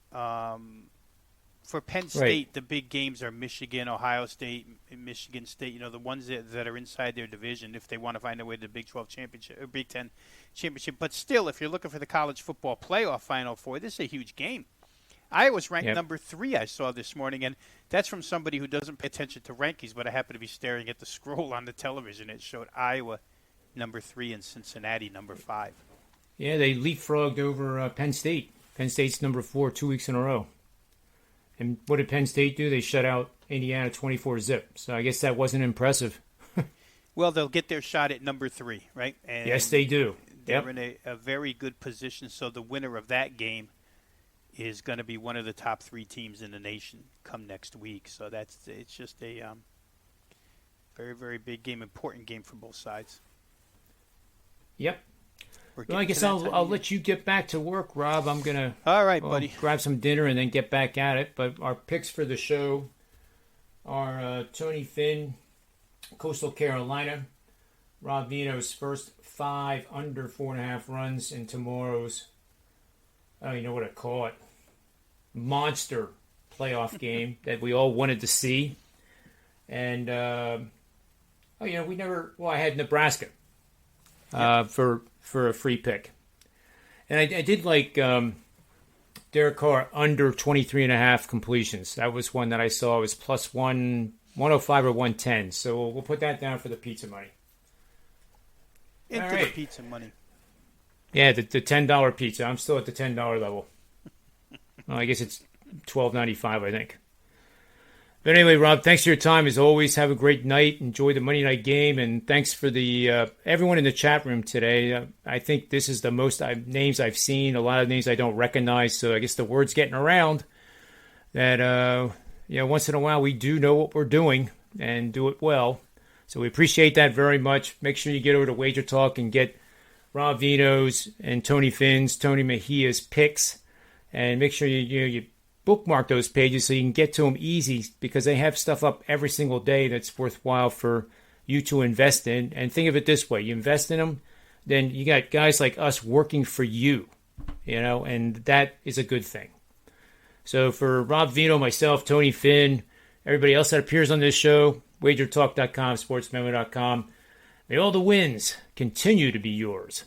For Penn State, the big games are Michigan, Ohio State, Michigan State. The ones that are inside their division if they want to find their way to the Big 12 championship or Big 10 championship. But still, if you're looking for the college football playoff Final Four, this is a huge game. Iowa's ranked number 3, I saw this morning, and that's from somebody who doesn't pay attention to rankings, but I happen to be staring at the scroll on the television. It showed Iowa number 3 and Cincinnati number 5. Yeah, they leapfrogged over Penn State. Penn State's number 4 2 weeks in a row. And what did Penn State do? They shut out Indiana 24-0. So I guess that wasn't impressive. Well, they'll get their shot at number 3, right? And yes, they do. They're in a very good position. So the winner of that game is going to be one of the top 3 teams in the nation come next week. So it's just a very, very big game, important game for both sides. Yep. Well, I guess I'll let you get back to work, Rob. I'm going to all right, buddy. Grab some dinner and then get back at it. But our picks for the show are Tony Finn, Coastal Carolina, Rob Vino's first 5 under 4.5 runs in tomorrow's, I don't even know what to call it, monster playoff game that we all wanted to see. And, I had Nebraska for a free pick. And I did like Derek Carr under 23.5 completions. That was one that I saw was plus 105 or 110. So we'll put that down for the pizza money. Into the pizza money. Yeah, the $10 pizza. I'm still at the $10 level. Well, I guess it's $12.95, I think. But anyway, Rob, thanks for your time. As always, have a great night. Enjoy the Monday night game. And thanks for the everyone in the chat room today. I think this is the most names I've seen. A lot of names I don't recognize. So I guess the word's getting around that, once in a while we do know what we're doing and do it well. So we appreciate that very much. Make sure you get over to Wager Talk and get Rob Vino's and Tony Finn's, Tony Mejia's picks. And make sure you bookmark those pages so you can get to them easy, because they have stuff up every single day that's worthwhile for you to invest in. And think of it this way: you invest in them, then you got guys like us working for you, and that is a good thing. So for Rob Vito, myself, Tony Finn, everybody else that appears on this show, wagertalk.com, sportsmemo.com, may all the wins continue to be yours.